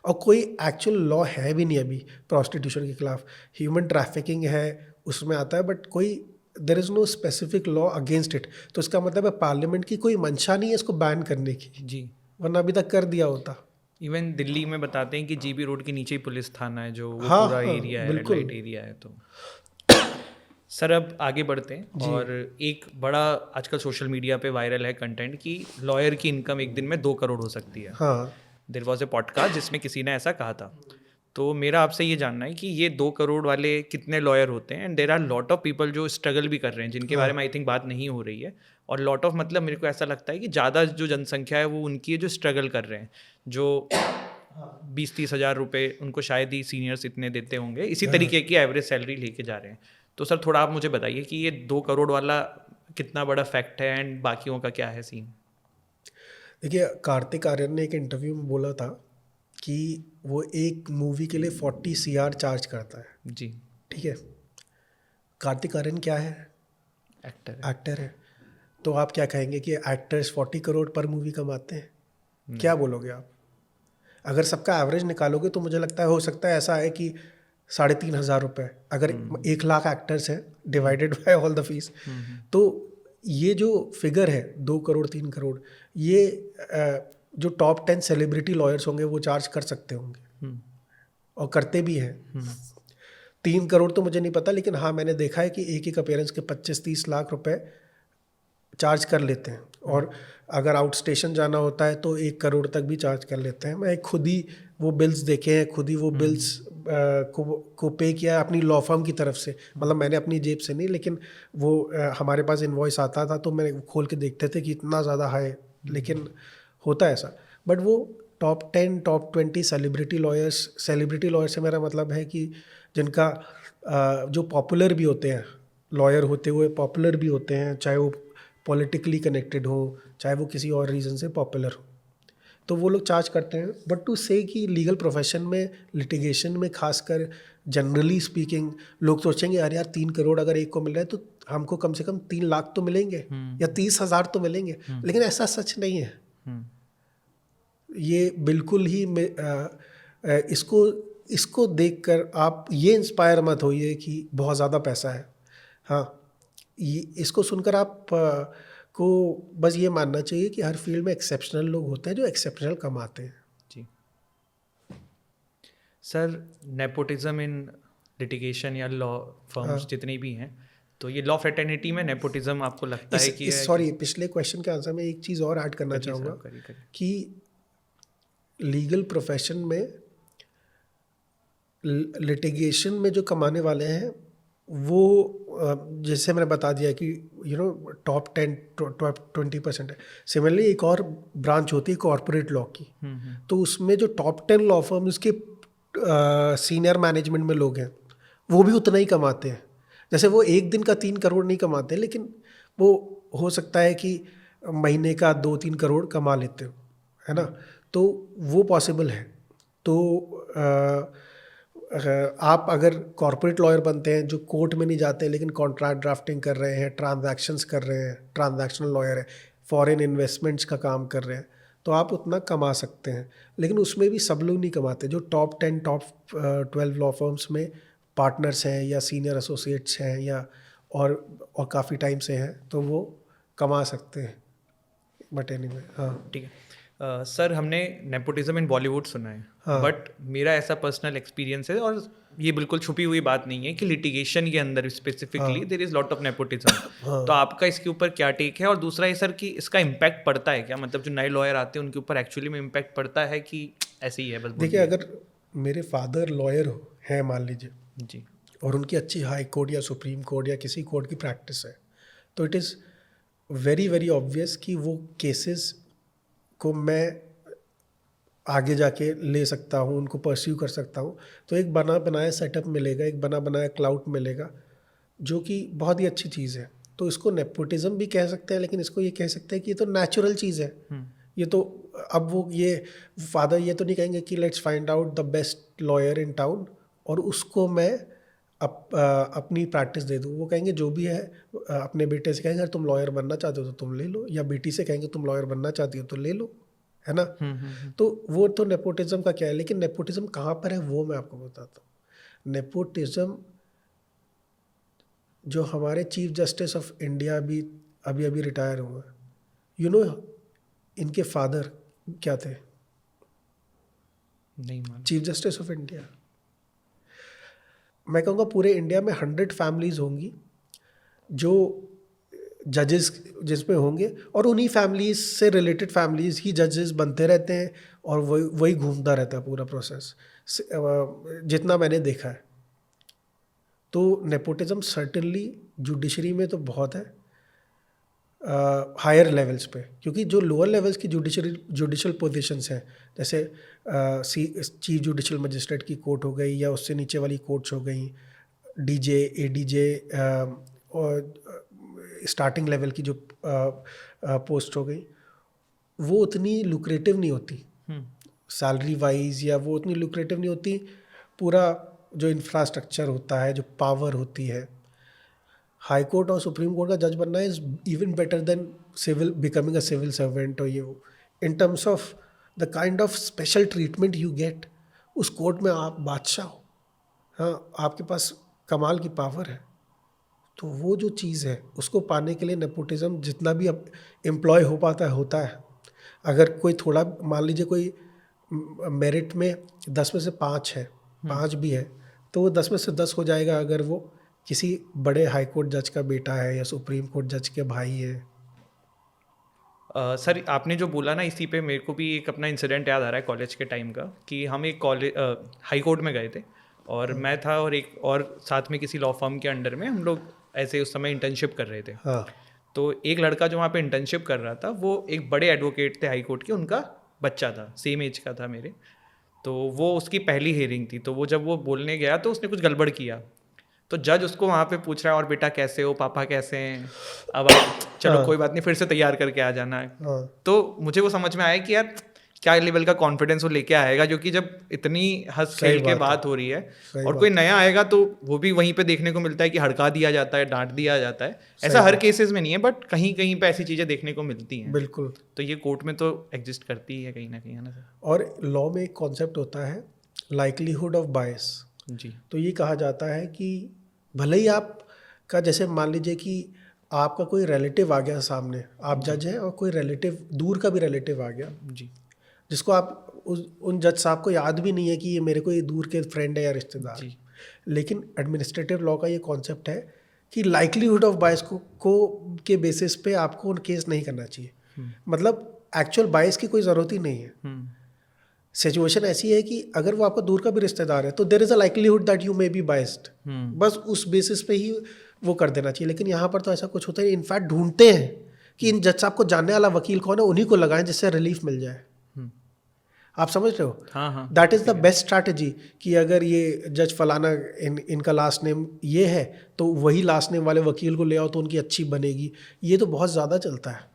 और कोई एक्चुअल लॉ है भी नहीं अभी प्रोस्टिट्यूशन के खिलाफ. ह्यूमन ट्रैफिकिंग है उसमें आता है, बट कोई there is no specific law against it. तो इसका मतलब है पार्लियामेंट की कोई मंशा नहीं है इसको बैन करने की, जी. वरना अभी तक कर दिया होता. इवन दिल्ली में बताते हैं कि जीबी रोड के नीचे ही पुलिस थाना है, जो वो हाँ, पूरा हाँ, एरिया है, रेड बिल्कुल. लाइट एरिया है. तो सर अब आगे बढ़ते हैं. और एक बड़ा आजकल सोशल मीडिया पे वायरल है कंटेंट कि लॉयर की इनकम एक दिन में 2 करोड़ हो सकती है. हाँ. देयर वॉज ए पॉडकास्ट जिसमें किसी ने ऐसा कहा था. तो मेरा आपसे ये जानना है कि ये 2 करोड़ वाले कितने लॉयर होते हैं, and there are lot of people जो स्ट्रगल भी कर रहे हैं, जिनके बारे में आई थिंक बात नहीं हो रही है. और लॉट ऑफ मतलब मेरे को ऐसा लगता है कि ज़्यादा जो जनसंख्या है वो उनकी है जो स्ट्रगल कर रहे हैं, जो 20-30 हज़ार रुपये उनको शायद ही सीनियर्स इतने देते होंगे, इसी तरीके की एवरेज सैलरी लेके जा रहे हैं. तो सर थोड़ा आप मुझे बताइए कि ये 2 करोड़ वाला कितना बड़ा फैक्ट है एंड बाकियों का क्या है सीन. देखिए, कार्तिक आर्यन ने एक इंटरव्यू में बोला था कि वो एक मूवी के लिए 40 CR चार्ज करता है. जी. ठीक है. कार्तिक आर्यन क्या है? एक्टर है. तो आप क्या कहेंगे कि एक्टर्स 40 करोड़ पर मूवी कमाते हैं? क्या बोलोगे आप? अगर सबका एवरेज निकालोगे तो मुझे लगता है हो सकता है ऐसा है कि 3,500 रुपये, अगर 1 लाख एक्टर्स हैं divided by all the fees, तो ये जो फिगर है 2 करोड़ 3 करोड़, ये जो टॉप 10 सेलिब्रिटी लॉयर्स होंगे वो चार्ज कर सकते होंगे और करते भी हैं. 3 करोड़ तो मुझे नहीं पता, लेकिन हाँ मैंने देखा है कि एक अपीयरेंस के 25-30 लाख रुपए चार्ज कर लेते हैं. और अगर आउट स्टेशन जाना होता है तो 1 करोड़ तक भी चार्ज कर लेते हैं. मैं खुद ही वो बिल्स देखे हैं, खुद ही वो बिल्स को पे किया अपनी लॉ फर्म की तरफ से. मतलब मैंने अपनी जेब से नहीं, लेकिन वो हमारे पास इनवॉइस आता था तो मैं खोल के देखते थे कि इतना ज़्यादा है, लेकिन होता है ऐसा. बट वो टॉप 10 टॉप 20 सेलिब्रिटी लॉयर्स से मेरा मतलब है कि जिनका जो पॉपुलर भी होते हैं, लॉयर होते हुए पॉपुलर भी होते हैं, चाहे वो पॉलिटिकली कनेक्टेड हो, चाहे वो किसी और रीज़न से पॉपुलर हो, तो वो लोग चार्ज करते हैं. बट टू से कि लीगल प्रोफेशन में, लिटिगेशन में खासकर जनरली स्पीकिंग, लोग सोचेंगे यार 3 करोड़ अगर एक को मिल रहा है तो हमको कम से कम 3 लाख तो मिलेंगे या 30,000 तो मिलेंगे. लेकिन ऐसा सच नहीं है. ये बिल्कुल ही इसको देखकर आप ये इंस्पायर मत होइए कि बहुत ज़्यादा पैसा है. हाँ, इसको सुनकर आप को बस ये मानना चाहिए कि हर फील्ड में एक्सेप्शनल लोग होते हैं जो एक्सेप्शनल कमाते हैं. जी. सर नेपोटिज्म इन लिटिगेशन या लॉ फर्म्स जितनी भी हैं, तो ये लॉ फ्रेटर्निटी में नेपोटिज्म आपको लगता है कि सॉरी, पिछले क्वेश्चन के आंसर में एक चीज़ और ऐड करना चाहूँगा कि लीगल प्रोफेशन में लिटिगेशन में जो कमाने वाले हैं वो जैसे मैंने बता दिया कि टॉप 10-20% है. सिमिलरली एक और ब्रांच होती है कॉर्पोरेट लॉ की, तो उसमें जो टॉप 10 लॉ फर्म उसके सीनियर मैनेजमेंट में लोग हैं वो भी उतना ही कमाते हैं. जैसे वो एक दिन का 3 करोड़ नहीं कमाते, लेकिन वो हो सकता है कि महीने का 2-3 करोड़ कमा लेते हो, है ना. तो वो पॉसिबल है. तो आप अगर कॉर्पोरेट लॉयर बनते हैं जो कोर्ट में नहीं जाते लेकिन कॉन्ट्रैक्ट ड्राफ्टिंग कर रहे हैं, ट्रांजैक्शंस कर रहे हैं, ट्रांजैक्शनल लॉयर है, फॉरेन इन्वेस्टमेंट्स का काम कर रहे हैं, तो आप उतना कमा सकते हैं. लेकिन उसमें भी सब लोग नहीं कमाते. जो टॉप 10 टॉप 12 लॉ फर्म्स में पार्टनर्स हैं या सीनियर एसोसिएट्स हैं या और काफ़ी टाइम से हैं, तो वो कमा सकते हैं. बट एनीवे, हाँ ठीक है. सर हमने नेपोटिज्म इन बॉलीवुड सुना है, बट मेरा ऐसा पर्सनल एक्सपीरियंस है, और ये बिल्कुल छुपी हुई बात नहीं है, कि लिटिगेशन के अंदर specifically there is lot of nepotism. तो आपका इसके ऊपर क्या टेक है? और दूसरा ये सर कि इसका इम्पैक्ट पड़ता है क्या, मतलब जो नए लॉयर आते हैं उनके ऊपर एक्चुअली में इम्पैक्ट पड़ता है कि ऐसे ही है बस? देखिए, अगर मेरे फादर लॉयर हैं मान लीजिए जी, और उनकी अच्छी हाई कोर्ट या सुप्रीम कोर्ट या किसी कोर्ट की प्रैक्टिस है, तो it is very very obvious कि वो केसेस को मैं आगे जाके ले सकता हूँ, उनको परस्यू कर सकता हूँ. तो एक बना बनाया सेटअप मिलेगा, एक बना बनाया क्लाउड मिलेगा, जो कि बहुत ही अच्छी चीज़ है. तो इसको नेपोटिज्म भी कह सकते हैं, लेकिन इसको ये कह सकते हैं कि ये तो नेचुरल चीज़ है. ये तो अब वो ये फादर ये तो नहीं कहेंगे कि let's find out the best lawyer in town और उसको मैं अपनी प्रैक्टिस दे दूँ। वो कहेंगे जो भी है अपने बेटे से कहेंगे अगर तुम लॉयर बनना चाहते हो तो तुम ले लो, या बेटी से कहेंगे तुम लॉयर बनना चाहती हो तो ले लो, है ना। तो वो तो नेपोटिज्म का क्या है, लेकिन नेपोटिज्म कहाँ पर है वो मैं आपको बताता हूँ। नेपोटिज्म जो हमारे चीफ जस्टिस ऑफ इंडिया भी अभी अभी रिटायर हुए, यू नो इनके फादर क्या थे? नहीं मान। Chief justice of India. मैं कहूँगा पूरे इंडिया में 100 फैमिलीज होंगी जो जजेस जिसमें होंगे, और उन्हीं फैमिलीज से रिलेटेड फैमिलीज ही जजेस बनते रहते हैं और वही घूमता रहता है पूरा प्रोसेस, जितना मैंने देखा है। तो नेपोटिज्म सर्टेनली जुडिशरी में तो बहुत है, हायर लेवल्स पे, क्योंकि जो लोअर लेवल्स की जुडिशल पोजीशंस हैं, जैसे चीफ जुडिशल मजिस्ट्रेट की कोर्ट हो गई या उससे नीचे वाली कोर्ट्स हो गई, डीजे, एडीजे, और स्टार्टिंग लेवल की जो पोस्ट हो गई, वो उतनी लुक्रेटिव नहीं होती सैलरी वाइज, या वो उतनी लुक्रेटिव नहीं होती। पूरा जो इंफ्रास्ट्रक्चर होता है, जो पावर होती है, हाई कोर्ट और सुप्रीम कोर्ट का जज बनना is even better than civil becoming a civil servant, और ये वो in terms of the kind of special treatment you get. उस कोर्ट में आप बादशाह हो, हाँ, आपके पास कमाल की पावर है। तो वो जो चीज़ है उसको पाने के लिए नेपोटिज्म जितना भी अब एम्प्लॉय हो पाता है होता है। अगर कोई थोड़ा मान लीजिए कोई मेरिट में 10 में से 5 है, 5 भी है, तो वो 10 में से 10 हो जाएगा अगर वो किसी बड़े हाई कोर्ट जज का बेटा है या सुप्रीम कोर्ट जज के भाई है। सर आपने जो बोला ना, इसी पे मेरे को भी एक अपना इंसिडेंट याद आ रहा है कॉलेज के टाइम का, कि हम एक कॉलेज हाई कोर्ट में गए थे, और मैं था और एक और साथ में किसी लॉ फर्म के अंडर में हम लोग ऐसे उस समय इंटर्नशिप कर रहे थे। हाँ, तो एक लड़का जो वहाँ पे इंटर्नशिप कर रहा था वो एक बड़े एडवोकेट थे हाई कोर्ट के, उनका बच्चा था, सेम एज का था मेरे। तो वो उसकी पहली हियरिंग थी, तो वो जब वो बोलने गया तो उसने कुछ गड़बड़ किया, तो जज उसको वहाँ पे पूछ रहा है और बेटा कैसे हो, पापा कैसे हैं, अब आप चलो हाँ। कोई बात नहीं, फिर से तैयार करके आ जाना है। हाँ, तो मुझे वो समझ में आया कि यार क्या लेवल का कॉन्फिडेंस वो लेके आएगा, जो कि जब इतनी हंस सही खेल के बात है। बात हो रही है सही और बात कोई नया आएगा तो वो भी वहीं पे देखने को मिलता है कि हड़का दिया जाता है, डांट दिया जाता है। सही ऐसा हर बात। केसेस में नहीं है, बट कहीं कहीं पे ऐसी चीज़ें देखने को मिलती हैं। बिल्कुल। तो ये कोर्ट में तो एग्जिस्ट करती ही है कहीं ना कहीं, है ना सर? और लॉ में एक कॉन्सेप्ट होता है लाइकलीहुड ऑफ बायस। जी तो ये कहा जाता है कि भले ही आपका, जैसे मान लीजिए कि आपका कोई रिलेटिव आ गया सामने, आप जज हैं और कोई रिलेटिव, दूर का भी रिलेटिव आ गया, जी जिसको आप उन जज साहब को याद भी नहीं है कि ये मेरे को ये दूर के फ्रेंड है या रिश्तेदार। जी। लेकिन एडमिनिस्ट्रेटिव लॉ का ये कॉन्सेप्ट है कि लाइकलीहुड ऑफ बायस को के बेसिस पे आपको केस नहीं करना चाहिए। मतलब एक्चुअल बायस की कोई ज़रूरत ही नहीं है। सिचुएशन ऐसी है कि अगर वो आपका दूर का भी रिश्तेदार है तो there is a likelihood that you may be biased, बस उस बेसिस पे ही वो कर देना चाहिए। लेकिन यहाँ पर तो ऐसा कुछ होता है, इनफैक्ट ढूंढते हैं कि इन जज साहब को जानने वाला वकील कौन है, उन्हीं को लगाएं जिससे रिलीफ मिल जाए। आप समझ रहे हो? हाँ हाँ। That is the best strategy कि अगर ये जज फलाना इनका लास्ट नेम ये है तो वही लास्ट नेम वाले वकील को ले आओ तो उनकी अच्छी बनेगी। ये तो बहुत ज़्यादा चलता है।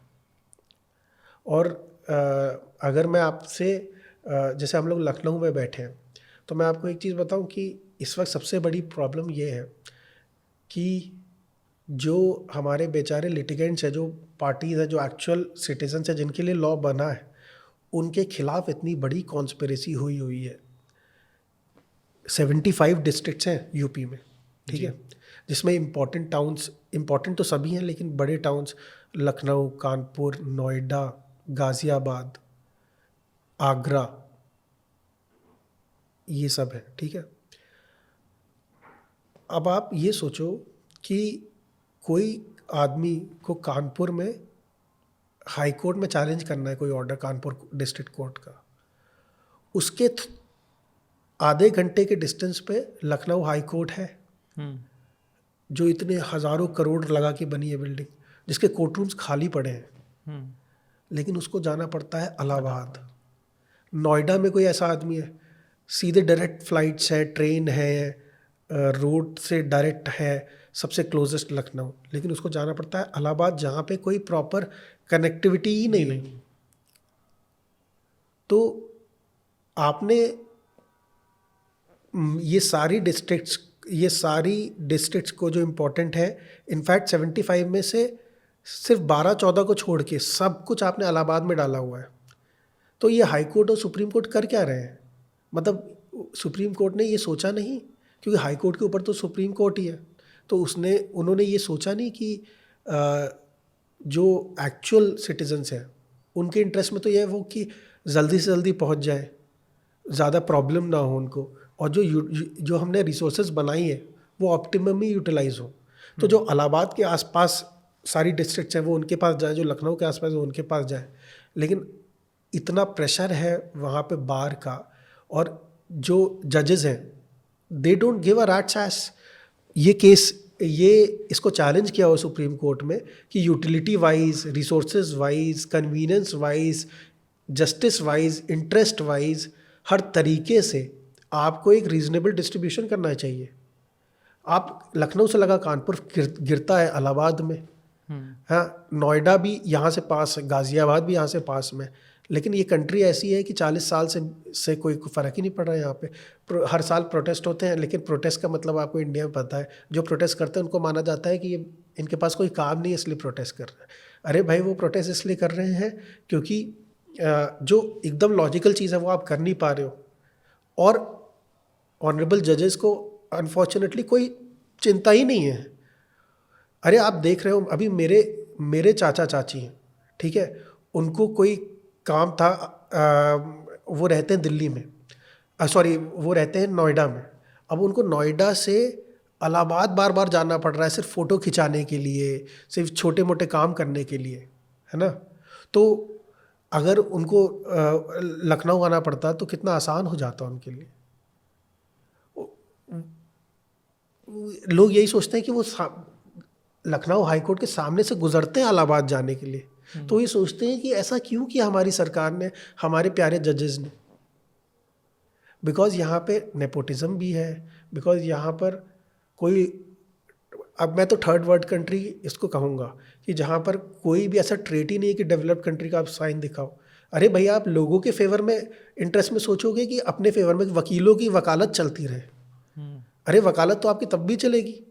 और अगर मैं आपसे जैसे हम लोग लखनऊ में बैठे हैं तो मैं आपको एक चीज़ बताऊं कि इस वक्त सबसे बड़ी प्रॉब्लम ये है कि जो हमारे बेचारे लिटिगेंट्स हैं, जो पार्टीज हैं, जो एक्चुअल सिटीजन्स हैं जिनके लिए लॉ बना है, उनके खिलाफ इतनी बड़ी कॉन्स्पिरेसी हुई है। 75 डिस्ट्रिक्ट्स हैं यूपी में, ठीक है, जिसमें इम्पॉर्टेंट टाउन्स, इम्पॉर्टेंट तो सभी हैं लेकिन बड़े टाउन्स लखनऊ, कानपुर, नोएडा, गाज़ियाबाद, आगरा, ये सब है, ठीक है। अब आप ये सोचो कि कोई आदमी को कानपुर में हाई कोर्ट में चैलेंज करना है कोई ऑर्डर, कानपुर डिस्ट्रिक्ट कोर्ट का, उसके आधे घंटे के डिस्टेंस पे लखनऊ हाई कोर्ट है, जो इतने हज़ारों करोड़ लगा के बनी है बिल्डिंग, जिसके कोर्ट रूम्स खाली पड़े हैं, लेकिन उसको जाना पड़ता है इलाहाबाद। नोएडा में कोई ऐसा आदमी है, सीधे डायरेक्ट फ्लाइट्स है, ट्रेन है, रोड से डायरेक्ट है, सबसे क्लोजेस्ट लखनऊ, लेकिन उसको जाना पड़ता है इलाहाबाद, जहाँ पे कोई प्रॉपर कनेक्टिविटी ही नहीं है। तो आपने ये सारी डिस्ट्रिक्ट्स को जो इम्पोर्टेंट है, इनफैक्ट 75 में से सिर्फ 12-14 को छोड़ के सब कुछ आपने इलाहाबाद में डाला हुआ है। तो ये हाई कोर्ट और सुप्रीम कोर्ट कर क्या रहे हैं? मतलब सुप्रीम कोर्ट ने ये सोचा नहीं, क्योंकि हाई कोर्ट के ऊपर तो सुप्रीम कोर्ट ही है, तो उन्होंने ये सोचा नहीं कि जो एक्चुअल सिटीजन्स हैं उनके इंटरेस्ट में तो ये है वो कि जल्दी से जल्दी पहुंच जाए, ज़्यादा प्रॉब्लम ना हो उनको, और जो हमने रिसोर्सेज बनाई है वो ऑप्टिममली यूटिलाइज हो। तो जो इलाहाबाद के आसपास सारी डिस्ट्रिक्ट्स हैं वो उनके पास जाए, जो लखनऊ के आसपास है वो उनके पास जाए। लेकिन इतना प्रेशर है वहाँ पे बार का, और जो जजेस हैं they don't give a rat's ass. ये इसको चैलेंज किया हुआ सुप्रीम कोर्ट में कि utility wise, resources wise, convenience wise, justice wise, interest wise, हर तरीके से आपको एक रीजनेबल डिस्ट्रीब्यूशन करना चाहिए। आप लखनऊ से लगा कानपुर गिरता है इलाहाबाद में, हाँ, नोएडा भी यहाँ से पास है, गाज़ियाबाद भी यहाँ से पास में, लेकिन ये कंट्री ऐसी है कि 40 साल से कोई फ़र्क ही नहीं पड़ रहा है यहाँ पे। हर साल प्रोटेस्ट होते हैं, लेकिन प्रोटेस्ट का मतलब आपको इंडिया में पता है, जो प्रोटेस्ट करते हैं उनको माना जाता है कि ये इनके पास कोई काम नहीं है इसलिए प्रोटेस्ट कर रहे हैं। अरे भाई, वो प्रोटेस्ट इसलिए कर रहे हैं क्योंकि जो एकदम लॉजिकल चीज़ है वो आप कर नहीं पा रहे हो, और ऑनरेबल जजेस को अनफॉर्चुनेटली कोई चिंता ही नहीं है। अरे आप देख रहे हो, अभी मेरे चाचा चाची हैं, ठीक है, उनको कोई काम था, वो रहते हैं दिल्ली में, सॉरी वो रहते हैं नोएडा में। अब उनको नोएडा से इलाहाबाद बार बार जाना पड़ रहा है सिर्फ फ़ोटो खिंचाने के लिए, सिर्फ छोटे मोटे काम करने के लिए, है ना। तो अगर उनको लखनऊ आना पड़ता तो कितना आसान हो जाता उनके लिए। लोग यही सोचते हैं कि वो लखनऊ हाई कोर्ट के सामने से गुजरते हैं इलाहाबाद जाने के लिए, तो ये सोचते हैं कि ऐसा क्यों किया हमारी सरकार ने, हमारे प्यारे जजेस ने। बिकॉज यहाँ पे नेपोटिज्म भी है, बिकॉज यहाँ पर कोई, अब मैं तो थर्ड वर्ल्ड कंट्री इसको कहूँगा कि जहाँ पर कोई भी ऐसा ट्रेट ही नहीं है कि डेवलप्ड कंट्री का आप साइन दिखाओ। अरे भैया, आप लोगों के फेवर में इंटरेस्ट में सोचोगे कि अपने फेवर में वकीलों की वकालत चलती रहे। अरे वकालत तो आपकी तब भी चलेगी,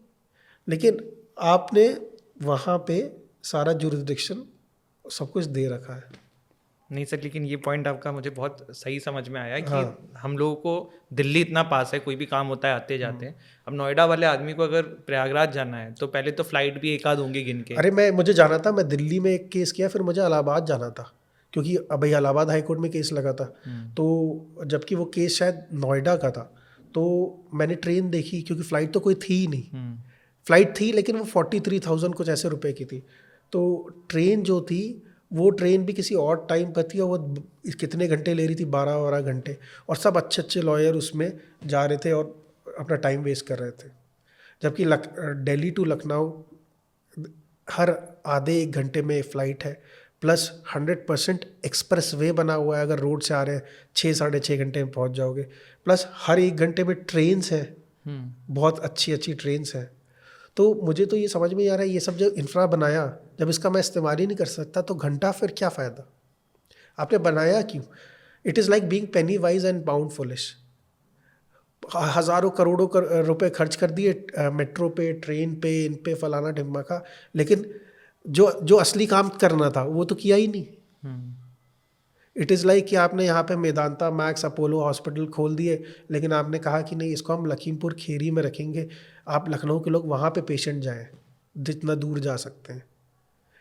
लेकिन आपने वहाँ पे सारा जुरिसडिक्शन सब कुछ दे रखा है। नहीं सर, लेकिन ये पॉइंट आपका मुझे बहुत सही समझ में आया कि हाँ। हम लोगों को दिल्ली इतना पास है, कोई भी काम होता है आते जाते हैं। अब नोएडा वाले आदमी को अगर प्रयागराज जाना है तो पहले तो फ्लाइट भी एक आध होंगे गिन के। अरे मुझे जाना था, मैं दिल्ली में एक केस किया, फिर मुझे इलाहाबाद जाना था, क्योंकि अब इलाहाबाद हाई कोर्ट में केस लगा था। तो जबकि वो केस शायद नोएडा का था, तो मैंने ट्रेन देखी, क्योंकि फ़्लाइट तो कोई थी ही नहीं। फ़्लाइट थी लेकिन वो 43,000 कुछ ऐसे रुपए की थी। तो ट्रेन जो थी वो ट्रेन भी किसी और टाइम पर थी, और वो कितने घंटे ले रही थी, 12 घंटे, और सब अच्छे अच्छे लॉयर उसमें जा रहे थे और अपना टाइम वेस्ट कर रहे थे। जबकि दिल्ली टू लखनऊ हर आधे एक घंटे में फ़्लाइट है, प्लस 100% एक्सप्रेस वे बना हुआ है। अगर रोड से आ रहे हैं 6-6.5 घंटे में पहुंच जाओगे, प्लस हर एक घंटे में ट्रेन्स हैं, बहुत अच्छी अच्छी ट्रेन्स हैं। तो मुझे तो ये समझ में आ रहा है, ये सब जो इंफ्रा बनाया, जब इसका मैं इस्तेमाल ही नहीं कर सकता तो घंटा फिर क्या फ़ायदा, आपने बनाया क्यों? It is like being Penney wise and pound foolish. हज़ारों करोड़ों रुपए खर्च कर दिए मेट्रो पे, ट्रेन पे, इन पे, फलाना ढिम्मा का, लेकिन जो असली काम करना था वो तो किया ही नहीं। इट इज़ लाइक कि आपने यहाँ पे मेदांता, मैक्स, अपोलो हॉस्पिटल खोल दिए, लेकिन आपने कहा कि नहीं, इसको हम लखीमपुर खीरी में रखेंगे, आप लखनऊ के लोग वहाँ पे पेशेंट जाएं जितना दूर जा सकते हैं,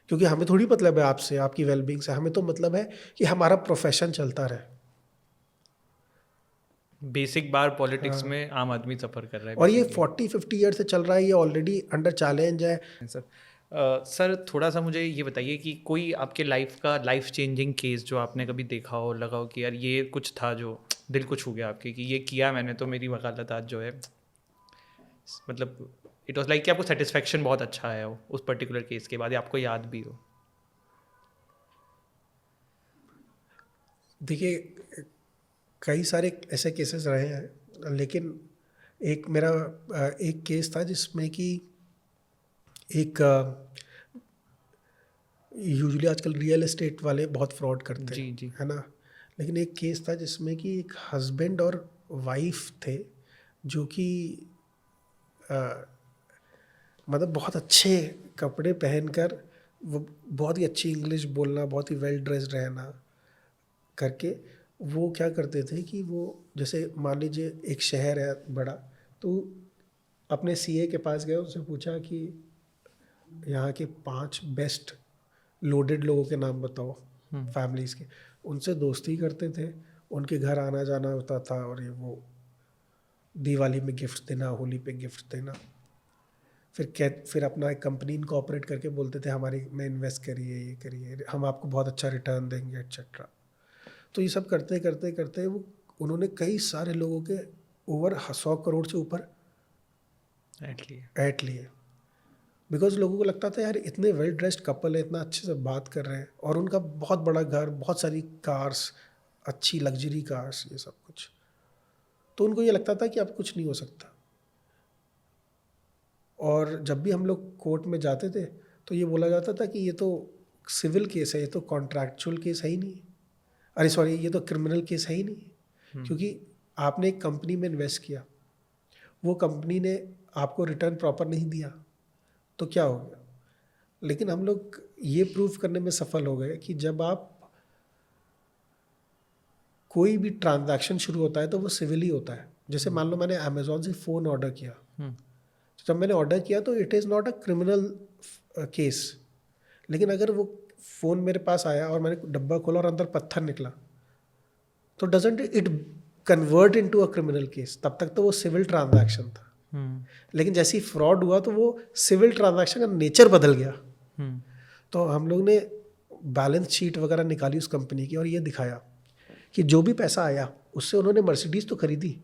क्योंकि हमें थोड़ी मतलब है आपसे, आपकी वेलबींग से, हमें तो मतलब है कि हमारा प्रोफेशन चलता रहे। बेसिक बार पॉलिटिक्स में आम आदमी सफ़र कर रहा है और ये 40-50 ईयर से चल रहा है, ये ऑलरेडी अंडर चैलेंज है। सर। सर थोड़ा सा मुझे ये बताइए कि कोई आपके लाइफ चेंजिंग केस जो आपने कभी देखा हो, लगा हो कि यार ये कुछ था जो दिल को छू गया आपके, कि ये किया मैंने तो मेरी वकालत आज जो है, मतलब इट वाज लाइक कि आपको सेटिस्फेक्शन बहुत अच्छा आया हो उस पर्टिकुलर केस के बाद, या आपको याद भी हो? देखिए, कई सारे ऐसे केसेस रहे हैं, लेकिन एक केस था जिसमें कि एक यूजुअली आजकल रियल एस्टेट वाले बहुत फ्रॉड करते हैं, जी। है ना। लेकिन एक केस था जिसमें कि एक हस्बैंड और वाइफ थे जो कि मतलब बहुत अच्छे कपड़े पहनकर, वो बहुत ही अच्छी इंग्लिश बोलना, बहुत ही वेल ड्रेस्ड रहना करके, वो क्या करते थे कि वो जैसे मान लीजिए एक शहर है बड़ा, तो अपने सीए के पास गए, उनसे पूछा कि यहाँ के 5 बेस्ट लोडेड लोगों के नाम बताओ फैमिलीज़ के। उनसे दोस्ती करते थे, उनके घर आना जाना होता था, और ये वो दिवाली में गिफ्ट देना, होली पे गिफ्ट देना। फिर अपना एक कंपनी इनकॉर्पोरेट करके बोलते थे हमारी में इन्वेस्ट करिए, ये करिए, हम आपको बहुत अच्छा रिटर्न देंगे एक्सेट्रा। तो ये सब करते करते करते वो उन्होंने कई सारे लोगों के ओवर 100 करोड़ से ऊपर ऐट लिए। बिकॉज लोगों को लगता था यार इतने वेल ड्रेस्ड कपल है, इतना अच्छे से बात कर रहे हैं, और उनका बहुत बड़ा घर, बहुत सारी कार्स, अच्छी लग्जरी कार्स, ये सब कुछ। तो उनको ये लगता था कि अब कुछ नहीं हो सकता। और जब भी हम लोग कोर्ट में जाते थे तो ये बोला जाता था कि ये तो सिविल केस है, ये तो कॉन्ट्रैक्चुअल केस है ही नहीं, अरे सॉरी, ये तो क्रिमिनल केस है ही नहीं। क्योंकि आपने एक कंपनी में इन्वेस्ट किया, वो कंपनी ने आपको रिटर्न प्रॉपर नहीं दिया, तो क्या हो गया। लेकिन हम लोग ये प्रूव करने में सफल हो गए कि जब आप कोई भी ट्रांजैक्शन शुरू होता है तो वो सिविल ही होता है। जैसे मान लो मैंने अमेजोन से फ़ोन ऑर्डर किया, तो जब मैंने ऑर्डर किया तो it is not a criminal case. लेकिन अगर वो फ़ोन मेरे पास आया और मैंने डब्बा खोला और अंदर पत्थर निकला, तो doesn't it convert into a criminal case. तब तक तो वो सिविल ट्रांजैक्शन था। लेकिन जैसे ही फ्रॉड हुआ तो वो सिविल ट्रांजैक्शन का नेचर बदल गया। तो हम लोग ने बैलेंस शीट वगैरह निकाली उस कंपनी की, और ये दिखाया कि जो भी पैसा आया उससे उन्होंने मर्सिडीज़ तो खरीदी,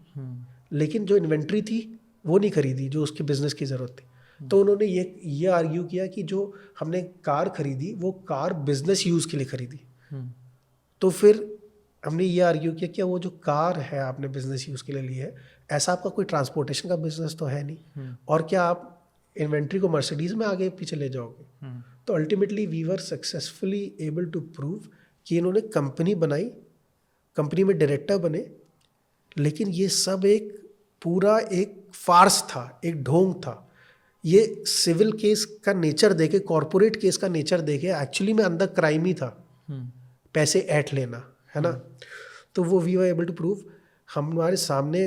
लेकिन जो इन्वेंट्री थी वो नहीं खरीदी जो उसके बिजनेस की ज़रूरत थी। तो उन्होंने ये आर्ग्यू किया कि जो हमने कार खरीदी वो कार बिजनेस यूज़ के लिए खरीदी। तो फिर हमने ये आर्ग्यू किया कि वो जो कार है आपने बिजनेस यूज़ के लिए ली है, ऐसा आपका कोई ट्रांसपोर्टेशन का बिजनेस तो है नहीं, और क्या आप इन्वेंट्री को मर्सिडीज़ में आगे पीछे ले जाओगे। तो ultimately we were successfully able to prove कि इन्होंने कंपनी बनाई, कंपनी में डायरेक्टर बने, लेकिन ये सब एक पूरा एक फार्स था, एक ढोंग था। ये सिविल केस का नेचर देके, कॉरपोरेट केस का नेचर देके, एक्चुअली में अंदर क्राइम ही था, पैसे ऐंठ लेना, है ना। तो वो we were able to prove. हमारे सामने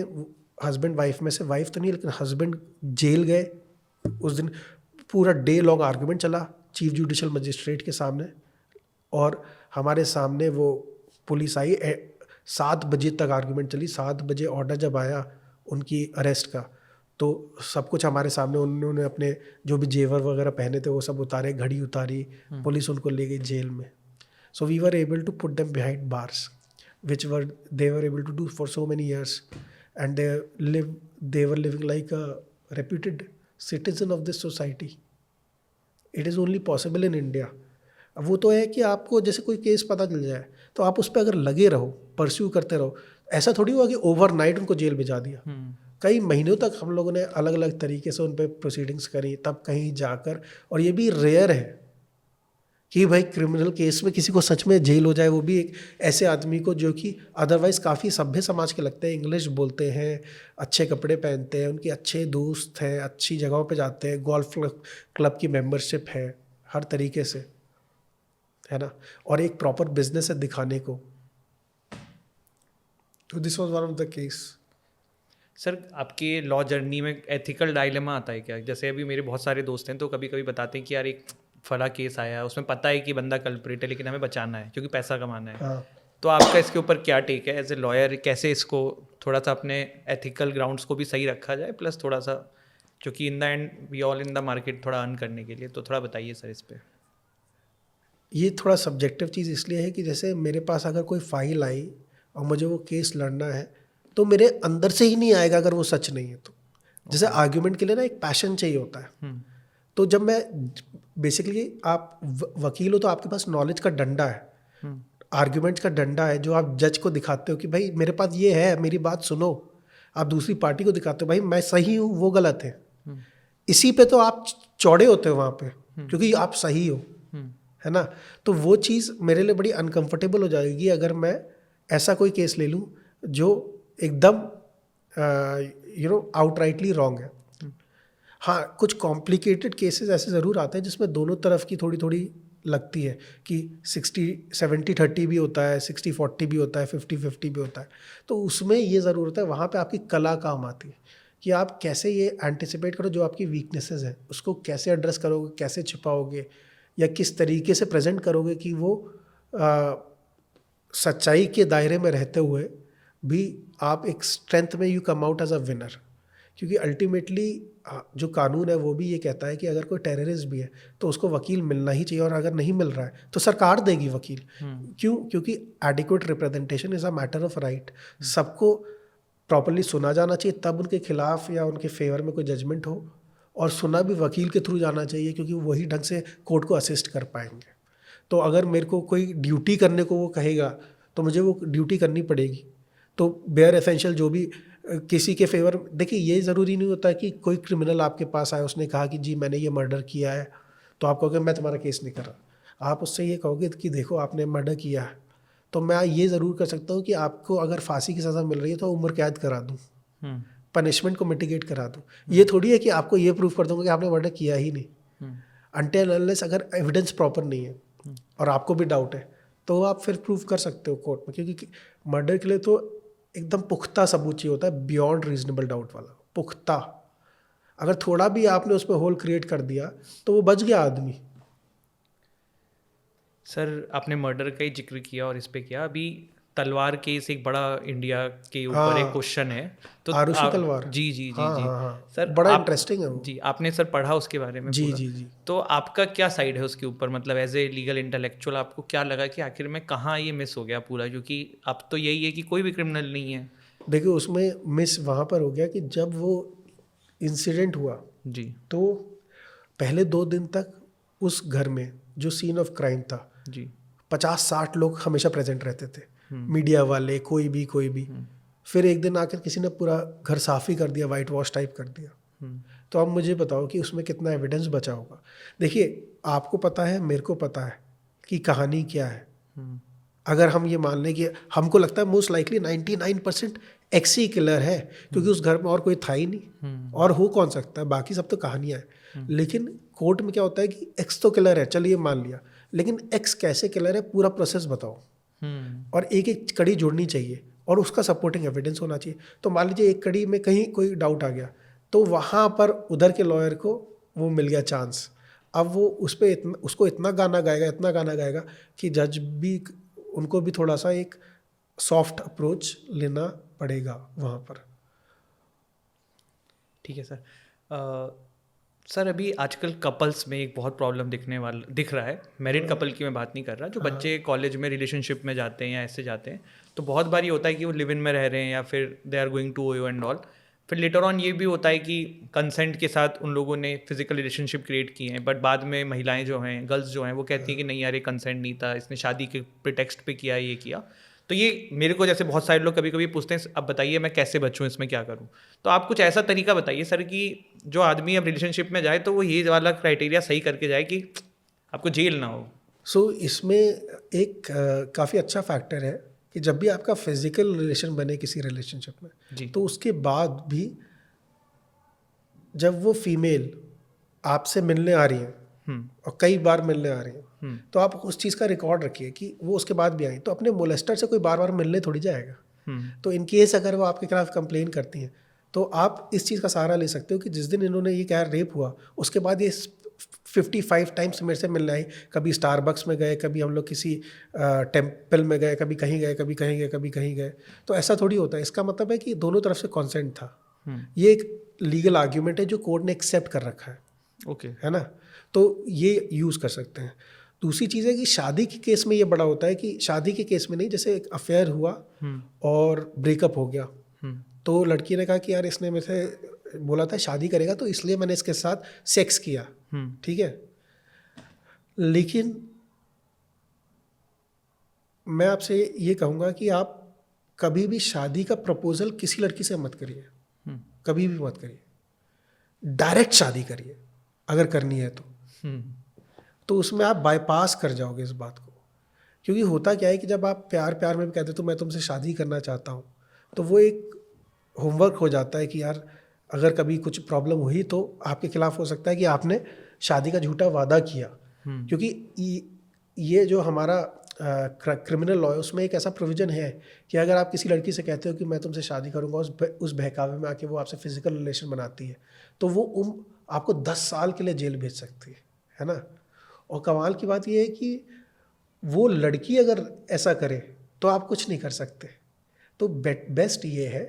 हस्बैंड वाइफ में से, वाइफ तो नहीं लेकिन हस्बैंड जेल गए उस दिन। पूरा डे लॉन्ग आर्गूमेंट चला चीफ जुडिशियल मजिस्ट्रेट के सामने, और हमारे सामने वो पुलिस आई, 7 बजे तक आर्गूमेंट चली। 7 बजे ऑर्डर जब आया उनकी अरेस्ट का, तो सब कुछ हमारे सामने, उन्होंने अपने जो भी जेवर वगैरह पहने थे वो सब उतारे, घड़ी उतारी, पुलिस उनको ले गई जेल में। So we were able to put them behind bars, which they were able to do for so many years, and they were living like a reputed citizen of this society. It is only possible in India. अब वो तो है कि आपको जैसे कोई केस पता चल जाए तो आप उस पर अगर लगे रहो, परस्यू करते रहो। ऐसा थोड़ी हुआ कि ओवरनाइट उनको जेल भिजा दिया। कई महीनों तक हम लोगों ने अलग अलग तरीके से उन पर प्रोसीडिंग्स करी, तब कहीं जाकर। और ये भी रेयर है कि भाई क्रिमिनल केस में किसी को सच में जेल हो जाए, वो भी एक ऐसे आदमी को जो कि अदरवाइज़ काफ़ी सभ्य समाज के लगते हैं, इंग्लिश बोलते हैं, अच्छे कपड़े पहनते हैं, उनके अच्छे दोस्त हैं, अच्छी जगहों पे जाते हैं, गोल्फ क्लब की मेंबरशिप है, हर तरीके से, है ना, और एक प्रॉपर बिजनेस है दिखाने को। तो this was one of the case. Sir, आपके लॉ जर्नी में एथिकल डायलेमा आता है क्या? जैसे अभी मेरे बहुत सारे दोस्त हैं तो कभी कभी बताते हैं कि यार एक फला केस आया है, उसमें पता है कि बंदा कल्प्रिट है लेकिन हमें बचाना है क्योंकि पैसा कमाना है। हाँ। तो आपका इसके ऊपर क्या टेक है एज ए लॉयर? कैसे इसको थोड़ा सा अपने एथिकल ग्राउंड्स को भी सही रखा जाए, प्लस थोड़ा सा, क्योंकि in the end we all in the market थोड़ा अर्न करने के लिए। तो थोड़ा बताइए सर इस पर। ये थोड़ा सब्जेक्टिव चीज़ इसलिए है कि जैसे मेरे पास अगर कोई फाइल आई और मुझे वो केस लड़ना है तो मेरे अंदर से ही नहीं आएगा अगर वो सच नहीं है तो। जैसे आर्ग्यूमेंट के लिए ना एक पैशन चाहिए होता है। तो जब मैं बेसिकली, आप वकील हो तो आपके पास नॉलेज का डंडा है, आर्ग्यूमेंट्स का डंडा है, जो आप जज को दिखाते हो कि भाई मेरे पास ये है, मेरी बात सुनो। आप दूसरी पार्टी को दिखाते हो भाई मैं सही हूँ, वो गलत है। इसी पे तो आप चौड़े होते हो वहाँ पे, क्योंकि आप सही हो, है ना। तो वो चीज़ मेरे लिए बड़ी अनकंफर्टेबल हो जाएगी अगर मैं ऐसा कोई केस ले लूँ जो एकदम आउटराइटली रॉन्ग है। हाँ, कुछ कॉम्प्लिकेटेड केसेस ऐसे ज़रूर आते हैं जिसमें दोनों तरफ की थोड़ी थोड़ी लगती है कि 60-70-30 भी होता है, 60-40 भी होता है, 50-50 भी होता है। तो उसमें ये ज़रूर होता है, वहाँ पे आपकी कला काम आती है कि आप कैसे ये एंटिसिपेट करो जो आपकी वीकनेसेस हैं, उसको कैसे एड्रेस करोगे, कैसे छिपाओगे, या किस तरीके से प्रेजेंट करोगे कि वो सच्चाई के दायरे में रहते हुए भी आप एक स्ट्रेंथ में you come out as a winner. क्योंकि अल्टीमेटली जो कानून है वो भी ये कहता है कि अगर कोई टेररिस्ट भी है तो उसको वकील मिलना ही चाहिए, और अगर नहीं मिल रहा है तो सरकार देगी वकील। क्यों? क्योंकि adequate representation is a matter of right. सबको प्रॉपरली सुना जाना चाहिए, तब उनके खिलाफ या उनके फेवर में कोई जजमेंट हो, और सुना भी वकील के थ्रू जाना चाहिए क्योंकि वही ढंग से कोर्ट को असिस्ट कर पाएंगे। तो अगर मेरे को कोई ड्यूटी करने को वो कहेगा तो मुझे वो ड्यूटी करनी पड़ेगी। तो बेयर एसेंशियल जो भी किसी के फेवर, देखिए ये ज़रूरी नहीं होता कि कोई क्रिमिनल आपके पास आए, उसने कहा कि जी मैंने ये मर्डर किया है, तो आप कहोगे मैं तुम्हारा केस नहीं कर रहा। आप उससे ये कहोगे कि देखो आपने मर्डर किया है, तो मैं ये ज़रूर कर सकता हूँ कि आपको अगर फांसी की सज़ा मिल रही है तो उम्र कैद करा दूँ, पनिशमेंट को मिटिगेट करा दूँ। ये थोड़ी है कि आपको ये प्रूव कर दूँगा कि आपने मर्डर किया ही नहीं। अनटिल अनलेस अगर एविडेंस प्रॉपर नहीं है और आपको भी डाउट है तो आप फिर प्रूव कर सकते हो कोर्ट में, क्योंकि मर्डर के लिए तो एकदम पुख्ता सबूत चाहिए होता है, बियॉन्ड रीजनेबल डाउट वाला पुख्ता। अगर थोड़ा भी आपने उसमें होल क्रिएट कर दिया तो वो बच गया आदमी। सर आपने मर्डर का ही जिक्र किया और इस पे किया, अभी तलवार केस एक बड़ा इंडिया के ऊपर हाँ, एक क्वेश्चन है, तो आरुषि तलवार। जी जी जी हाँ जी हाँ हाँ, सर बड़ा आप इंटरेस्टिंग है वो। जी आपने सर पढ़ा उसके बारे में जी पूरा? जी जी। तो आपका क्या साइड है उसके ऊपर, मतलब एज ए लीगल इंटेलेक्चुअल आपको क्या लगा कि आखिर में कहाँ ये मिस हो गया पूरा? क्योंकि अब तो यही है कि कोई भी क्रिमिनल नहीं है। देखिए उसमें मिस वहाँ पर हो गया कि जब वो इंसिडेंट हुआ जी तो पहले 2 दिन तक उस घर में जो सीन ऑफ क्राइम था जी 50-60 लोग हमेशा प्रेजेंट रहते थे, मीडिया वाले, कोई भी। फिर एक दिन आकर किसी ने पूरा घर साफ ही कर दिया, वाइट वॉश टाइप कर दिया। तो अब मुझे बताओ कि उसमें कितना एविडेंस बचा होगा। देखिए आपको पता है, मेरे को पता है कि कहानी क्या है। अगर हम ये मान लें कि हमको लगता है मोस्ट लाइकली 99% एक्स ही किलर है, क्योंकि उस घर में और कोई था ही नहीं, और हो कौन सकता है, बाकी सब तो कहानियाँ हैं। लेकिन कोर्ट में क्या होता है कि एक्स तो किलर है, चलिए मान लिया, लेकिन एक्स कैसे किलर है पूरा प्रोसेस बताओ, और एक एक कड़ी जुड़नी चाहिए और उसका सपोर्टिंग एविडेंस होना चाहिए। तो मान लीजिए एक कड़ी में कहीं कोई डाउट आ गया तो वहाँ पर उधर के लॉयर को वो मिल गया चांस। अब वो उस पर उसको इतना गाना गाएगा कि जज भी, उनको भी थोड़ा सा एक सॉफ्ट अप्रोच लेना पड़ेगा वहाँ पर। ठीक है सर। सर अभी आजकल कपल्स में एक बहुत प्रॉब्लम दिख रहा है। मैरिड कपल की मैं बात नहीं कर रहा, जो बच्चे कॉलेज में रिलेशनशिप में जाते हैं या ऐसे जाते हैं, तो बहुत बार ये होता है कि वो लिव इन में रह रहे हैं या फिर they are going to OYO and all. फिर लेटर ऑन ये भी होता है कि कंसेंट के साथ उन लोगों ने फिजिकल रिलेशनशिप क्रिएट किए हैं, बट बाद में महिलाएं जो हैं, गर्ल्स जो हैं, वो कहती हैं कि नहीं यार ये कंसेंट नहीं था, इसने शादी के प्रिटेक्स्ट पे किया, ये किया। तो ये मेरे को जैसे बहुत सारे लोग कभी कभी पूछते हैं अब बताइए मैं कैसे बचूं, इसमें क्या करूं? तो आप कुछ ऐसा तरीका बताइए सर कि जो आदमी अब रिलेशनशिप में जाए तो वो ये वाला क्राइटेरिया सही करके जाए कि आपको जेल ना हो। सो इसमें एक काफ़ी अच्छा फैक्टर है कि जब भी आपका फिजिकल रिलेशन बने किसी रिलेशनशिप में, जी तो उसके बाद भी जब वो फीमेल आपसे मिलने आ रही है और कई बार मिलने आ रही है, तो आप उस चीज़ का रिकॉर्ड रखिए कि वो उसके बाद भी आई, तो अपने मोलेस्टर से कोई बार बार मिलने थोड़ी जाएगा। तो इन केस अगर वो आपके खिलाफ कंप्लेन करती हैं तो आप इस चीज़ का सहारा ले सकते हो कि जिस दिन इन्होंने ये कहा रेप हुआ, उसके बाद ये 55 टाइम्स मेरे से मिलने आई। कभी स्टारबक्स में गए, कभी हम लोग किसी टेम्पल में गए, कभी कहीं गए, कभी कहीं गए, कभी कहीं गए। तो ऐसा थोड़ी होता है। इसका मतलब है कि दोनों तरफ से कॉन्सेंट था। ये एक लीगल आर्ग्यूमेंट है जो कोर्ट ने एक्सेप्ट कर रखा है, ओके है ना। तो ये यूज़ कर सकते हैं। दूसरी चीज़ है कि शादी के केस में ये बड़ा होता है कि शादी के केस में नहीं, जैसे एक अफेयर हुआ और ब्रेकअप हो गया, तो लड़की ने कहा कि यार इसने मेरे से बोला था शादी करेगा तो इसलिए मैंने इसके साथ सेक्स किया, ठीक है। लेकिन मैं आपसे ये कहूँगा कि आप कभी भी शादी का प्रपोजल किसी लड़की से मत करिए, कभी भी मत करिए। डायरेक्ट शादी करिए अगर करनी है तो उसमें आप बाईपास कर जाओगे इस बात को क्योंकि होता क्या है कि जब आप प्यार प्यार में भी कहते हो तो मैं तुमसे शादी करना चाहता हूँ, तो वो एक होमवर्क हो जाता है कि यार अगर कभी कुछ प्रॉब्लम हुई तो आपके खिलाफ हो सकता है कि आपने शादी का झूठा वादा किया। क्योंकि ये जो हमारा क्रिमिनल लॉ है उसमें एक ऐसा प्रोविज़न है कि अगर आप किसी लड़की से कहते हो कि मैं तुमसे शादी करूंगा, उस बहकावे में आके वो आपसे फिजिकल रिलेशन बनाती है, तो वो आपको 10 साल के लिए जेल भेज सकती है ना। और कमाल की बात ये है कि वो लड़की अगर ऐसा करे तो आप कुछ नहीं कर सकते। तो बेस्ट ये है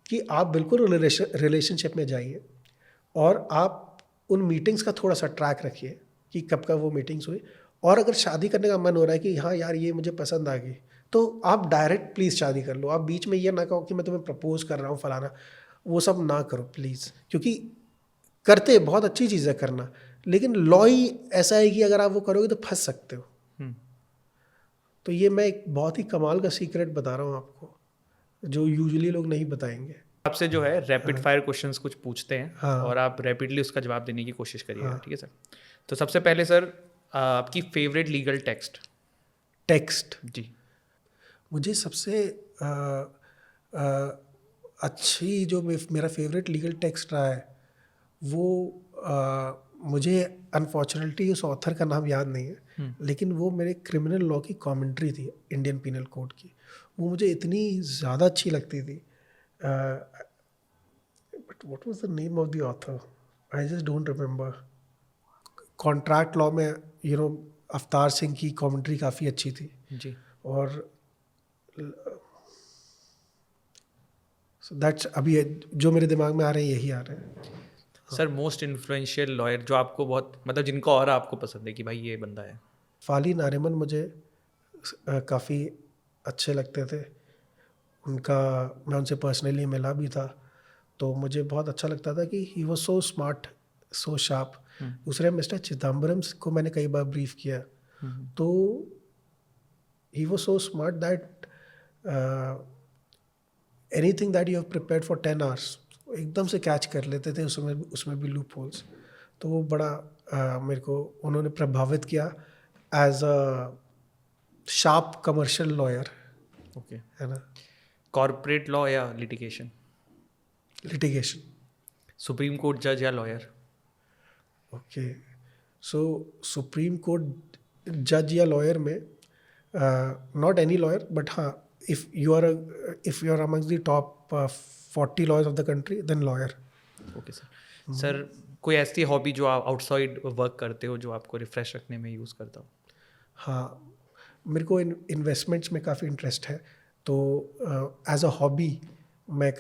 कि आप बिल्कुल रिलेशनशिप में जाइए और आप उन मीटिंग्स का थोड़ा सा ट्रैक रखिए कि कब कब वो मीटिंग्स हुई। और अगर शादी करने का मन हो रहा है कि हाँ यार ये मुझे पसंद आ गई, तो आप डायरेक्ट प्लीज़ शादी कर लो। आप बीच में ये ना कहो कि मैं तुम्हें प्रपोज कर रहा हूँ फलाना, वो सब ना करो प्लीज़। क्योंकि करते बहुत अच्छी चीज़ है करना, लेकिन लॉ ही ऐसा है कि अगर आप वो करोगे तो फंस सकते हो। तो ये मैं एक बहुत ही कमाल का सीक्रेट बता रहा हूँ आपको, जो यूजुअली लोग नहीं बताएंगे। आपसे जो है रैपिड फायर क्वेश्चंस कुछ पूछते हैं हाँ। और आप रैपिडली उसका जवाब देने की कोशिश करिएगा, हाँ। ठीक है सर? तो सबसे पहले सर, आपकी फेवरेट लीगल टेक्स्ट? टेक्स्ट जी। मुझे सबसे अच्छी जो मेरा फेवरेट लीगल टेक्स्ट रहा है वो मुझे अनफॉर्चुनेटली उस ऑथर का नाम याद नहीं है, लेकिन वो मेरे क्रिमिनल लॉ की कमेंट्री थी इंडियन पीनल कोड की। वो मुझे इतनी ज़्यादा अच्छी लगती थी। But what was the name of the author, I just don't remember. Contract law में अवतार सिंह की कमेंट्री काफ़ी अच्छी थी। जी। और दैट्स अभी जो मेरे दिमाग में आ रहे हैं यही आ रहे हैं। सर मोस्ट इन्फ्लुएंशियल लॉयर जो आपको बहुत, मतलब जिनको और आपको पसंद है कि भाई ये बंदा है? फाली नारिमन मुझे काफ़ी अच्छे लगते थे। मैं उनसे पर्सनली मिला भी था, तो मुझे बहुत अच्छा लगता था कि he was so smart, so sharp. दूसरे मिस्टर चिदम्बरम को मैंने कई बार ब्रीफ किया, तो he was so smart that anything that you have prepared for 10 hours एकदम से कैच कर लेते थे, उसमें भी लूप होल्स। तो वो बड़ा मेरे को उन्होंने प्रभावित किया as a sharp commercial lawyer. Okay. है ना। कॉर्पोरेट लॉ या लिटिगेशन? लिटिगेशन। सुप्रीम कोर्ट जज या lawyer? Okay, so supreme court जज या लॉयर में नॉट एनी लॉयर, बट हाँ, if you are amongst the top 40 lawyers of the country, then lawyer. Okay sir. Sir कोई ऐसी हॉबी जो आप आउटसाइड वर्क करते हो जो आपको रिफ्रेश रखने में यूज़ करता हो? हाँ, मेरे को इन्वेस्टमेंट्स में काफ़ी इंटरेस्ट है, तो एज अ हॉबी मैं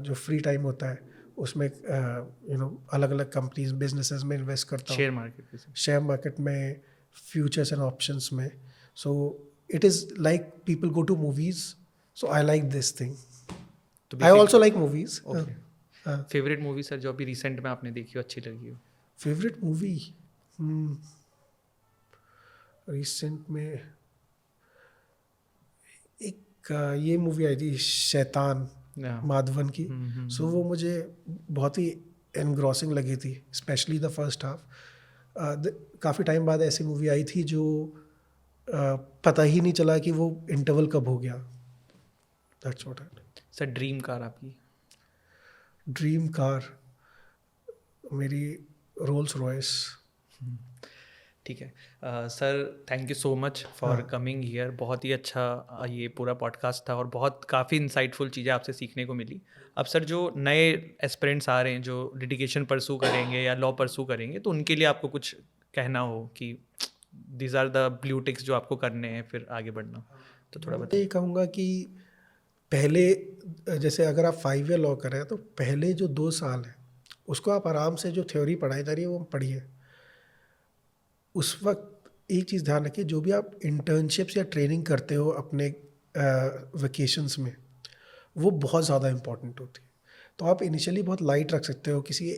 जो फ्री टाइम होता है उसमें अलग अलग कंपनीज बिजनेसेस में इन्वेस्ट करता हूँ। शेयर मार्केट पे? शेयर मार्केट में, फ्यूचर्स एंड ऑप्शंस में। So it is like people go to movies, so I like this thing. I also like movies. Favourite movie sir जो अभी रिसेंट में आपने देखी हो, अच्छी लगी हो? फेवरेट मूवी रिसेंट में एक ये मूवी आई थी शैतान, माधवन की। सो वो मुझे बहुत ही एनग्रॉसिंग लगी थी, स्पेशली द फर्स्ट हाफ। काफ़ी टाइम बाद ऐसी मूवी आई थी जो पता ही नहीं चला कि वो इंटरवल कब हो गया। That's what I. Sir dream car आपकी? ड्रीम कार मेरी रोल्स रॉयस। ठीक है sir, thank you so much for coming here. बहुत ही अच्छा ये पूरा पॉडकास्ट था और बहुत काफ़ी इंसाइटफुल चीज़ें आपसे सीखने को मिली। अब सर जो नए एस्पिरेंट्स आ रहे हैं जो लिटिगेशन परसू करेंगे या लॉ परसू करेंगे, तो उनके लिए आपको कुछ कहना हो कि these are the blue ticks जो आपको करने हैं फिर आगे बढ़ना, तो थोड़ा मैं बताइए। ये कहूँगा कि पहले, जैसे अगर आप 5 ईयर लॉ कर रहे हैं तो पहले जो 2 साल है उसको आप आराम से, जो थ्योरी पढ़ाई जा रही है वो पढ़िए। उस वक्त एक चीज़ ध्यान रखिए, जो भी आप इंटर्नशिप्स या ट्रेनिंग करते हो अपने वेकेशंस में, वो बहुत ज़्यादा इम्पॉर्टेंट होती है। तो आप इनिशियली बहुत लाइट रख सकते हो, किसी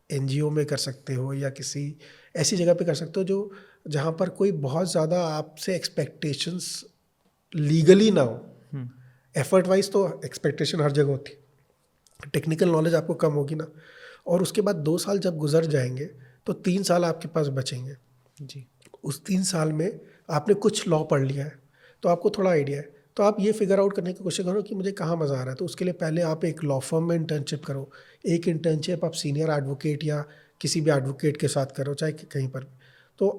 एनजीओ में कर सकते हो या किसी ऐसी जगह पे कर सकते हो जो जहाँ पर कोई बहुत ज़्यादा आपसे एक्सपेक्टेशंस लीगली ना हो। एफर्ट वाइज तो एक्सपेक्टेशन हर जगह होती है, टेक्निकल नॉलेज आपको कम होगी ना। और उसके बाद 2 साल जब गुजर जाएंगे तो 3 साल आपके पास बचेंगे। जी। उस 3 साल में आपने कुछ लॉ पढ़ लिया है, तो आपको थोड़ा आइडिया है। तो आप ये फिगर आउट करने की कोशिश करो कि मुझे कहाँ मज़ा आ रहा है। तो उसके लिए पहले आप एक लॉ फर्म में इंटर्नशिप करो, एक इंटर्नशिप आप सीनियर एडवोकेट या किसी भी एडवोकेट के साथ करो, चाहे कहीं पर भी। तो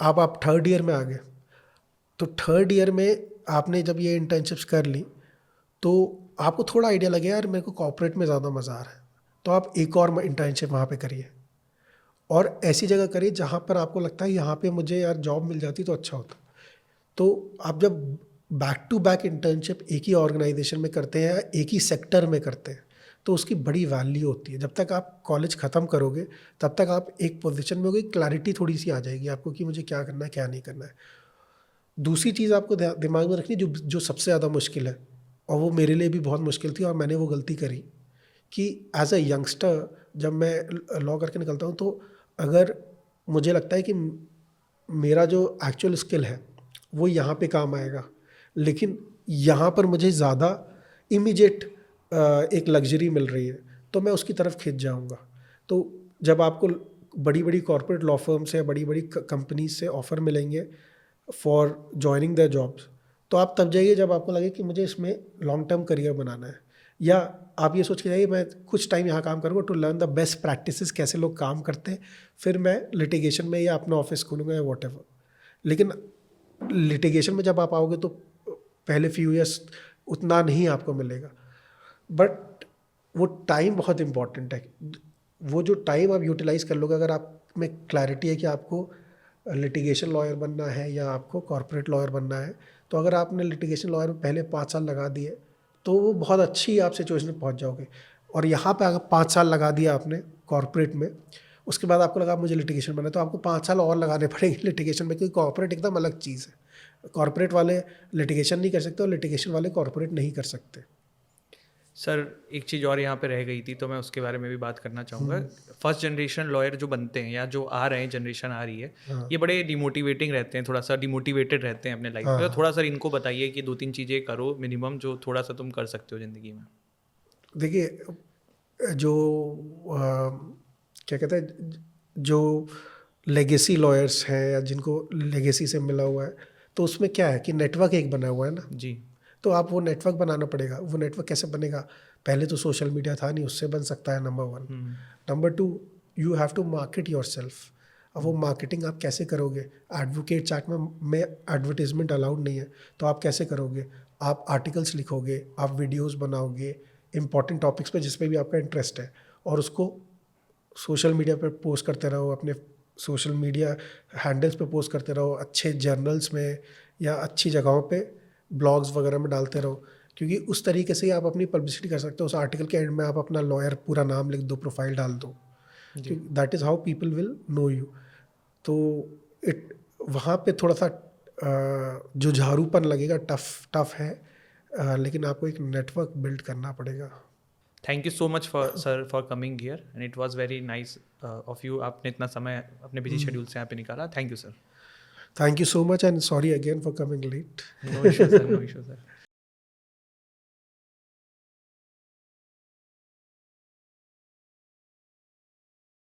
आप थर्ड ईयर में आ गए, तो थर्ड ईयर में आपने जब ये इंटर्नशिप्स कर ली तो आपको थोड़ा आइडिया लगे यार मेरे को कॉर्पोरेट में ज़्यादा मज़ा आ रहा है, तो आप एक और इंटर्नशिप वहाँ पे करिए, और ऐसी जगह करिए जहाँ पर आपको लगता है यहाँ पे मुझे यार जॉब मिल जाती तो अच्छा होता। तो आप जब बैक टू बैक इंटर्नशिप एक ही ऑर्गेनाइजेशन में करते हैं या एक ही सेक्टर में करते हैं तो उसकी बड़ी वैल्यू होती है। जब तक आप कॉलेज ख़त्म करोगे तब तक आप एक पोजीशन में होगे, क्लैरिटी थोड़ी सी आ जाएगी आपको कि मुझे क्या करना है क्या नहीं करना है। दूसरी चीज़ आपको दिमाग में रखनी जो जो सबसे ज़्यादा मुश्किल है, और वो मेरे लिए भी बहुत मुश्किल थी और मैंने वो गलती करी कि एज अ यंगस्टर जब मैं लॉ करके निकलता हूँ तो अगर मुझे लगता है कि मेरा जो एक्चुअल स्किल है वो यहाँ पे काम आएगा, लेकिन यहाँ पर मुझे ज़्यादा इमीडिएट एक लग्जरी मिल रही है तो मैं उसकी तरफ खिंच जाऊँगा। तो जब आपको बड़ी बड़ी कॉर्पोरेट लॉ फर्म से, बड़ी बड़ी कंपनी से ऑफ़र मिलेंगे फॉर जॉइनिंग द जॉब्स, तो आप तब जाइए जब आपको लगे कि मुझे इसमें लॉन्ग टर्म करियर बनाना है। या आप ये सोच के जाइए मैं कुछ टाइम यहाँ काम करूँगा to learn the best practices, कैसे लोग काम करते हैं, फिर मैं लिटिगेशन में या अपना ऑफिस खोलूँगा या वॉट। लेकिन लिटिगेशन में जब आप आओगे तो पहले फ्यू ईयर्स उतना नहीं आपको मिलेगा, बट वो टाइम बहुत इम्पॉर्टेंट है। वो जो टाइम आप यूटिलाइज़ कर लोगे, अगर आप में क्लैरिटी है कि आपको लिटिगेशन लॉयर बनना है या आपको कॉर्पोरेट लॉयर बनना है, तो अगर आपने लिटिगेशन लॉयर में पहले 5 साल लगा दिए तो वो बहुत अच्छी आप सिचुएशन में पहुंच जाओगे। और यहाँ पे अगर 5 साल लगा दिया आपने कॉर्पोरेट में, उसके बाद आपको लगा मुझे लिटिगेशन बनना है, तो आपको 5 साल और लगाने पड़ेंगे लिटिगेशन में, क्योंकि कॉर्पोरेट एकदम अलग चीज़ है। कॉर्पोरेट वाले लिटिगेशन नहीं कर सकते और लिटिगेशन वाले कॉर्पोरेट नहीं कर सकते। सर एक चीज़ और यहाँ पे रह गई थी तो मैं उसके बारे में भी बात करना चाहूँगा। फर्स्ट जनरेशन लॉयर जो बनते हैं या जो आ रहे हैं, जनरेशन आ रही है, ये बड़े डिमोटिवेटिंग रहते हैं, थोड़ा सा डिमोटिवेटेड रहते हैं अपने लाइफ में। तो थोड़ा सा इनको बताइए कि 2-3 चीज़ें करो मिनिमम जो थोड़ा सा तुम कर सकते हो ज़िंदगी में। देखिए जो क्या कहते हैं, जो लेगेसी लॉयर्स हैं या जिनको लेगेसी से मिला हुआ है, तो उसमें क्या है कि नेटवर्क एक बना हुआ है ना। जी। तो आप वो नेटवर्क बनाना पड़ेगा। वो नेटवर्क कैसे बनेगा? पहले तो सोशल मीडिया था नहीं, उससे बन सकता है, number 1। Number 2, you have to market yourself. अब वो मार्केटिंग आप कैसे करोगे? एडवोकेट चैट में एडवर्टीजमेंट अलाउड नहीं है, तो आप कैसे करोगे? आप आर्टिकल्स लिखोगे, आप वीडियोस बनाओगे इंपॉर्टेंट टॉपिक्स पे जिस पे भी आपका इंटरेस्ट है, और उसको सोशल मीडिया पे पोस्ट करते रहो, अपने सोशल मीडिया हैंडल्स पे पोस्ट करते रहो, अच्छे जर्नल्स में या अच्छी जगहों पे ब्लॉग्स वगैरह में डालते रहो, क्योंकि उस तरीके से ही आप अपनी पब्लिसिटी कर सकते हो। उस आर्टिकल के एंड में आप अपना लॉयर पूरा नाम लिख दो, प्रोफाइल डाल दो, that is how people will know you. तो वहाँ पे थोड़ा सा जुझारूपन लगेगा, टफ है, लेकिन आपको एक नेटवर्क बिल्ड करना पड़ेगा। Thank you so much for coming here and it was very nice of you. आपने इतना समय अपने बिजी शेड्यूल से यहाँ पे निकाला। Thank you sir. Thank you so much and sorry again for coming late. No issue sir, no issue sir.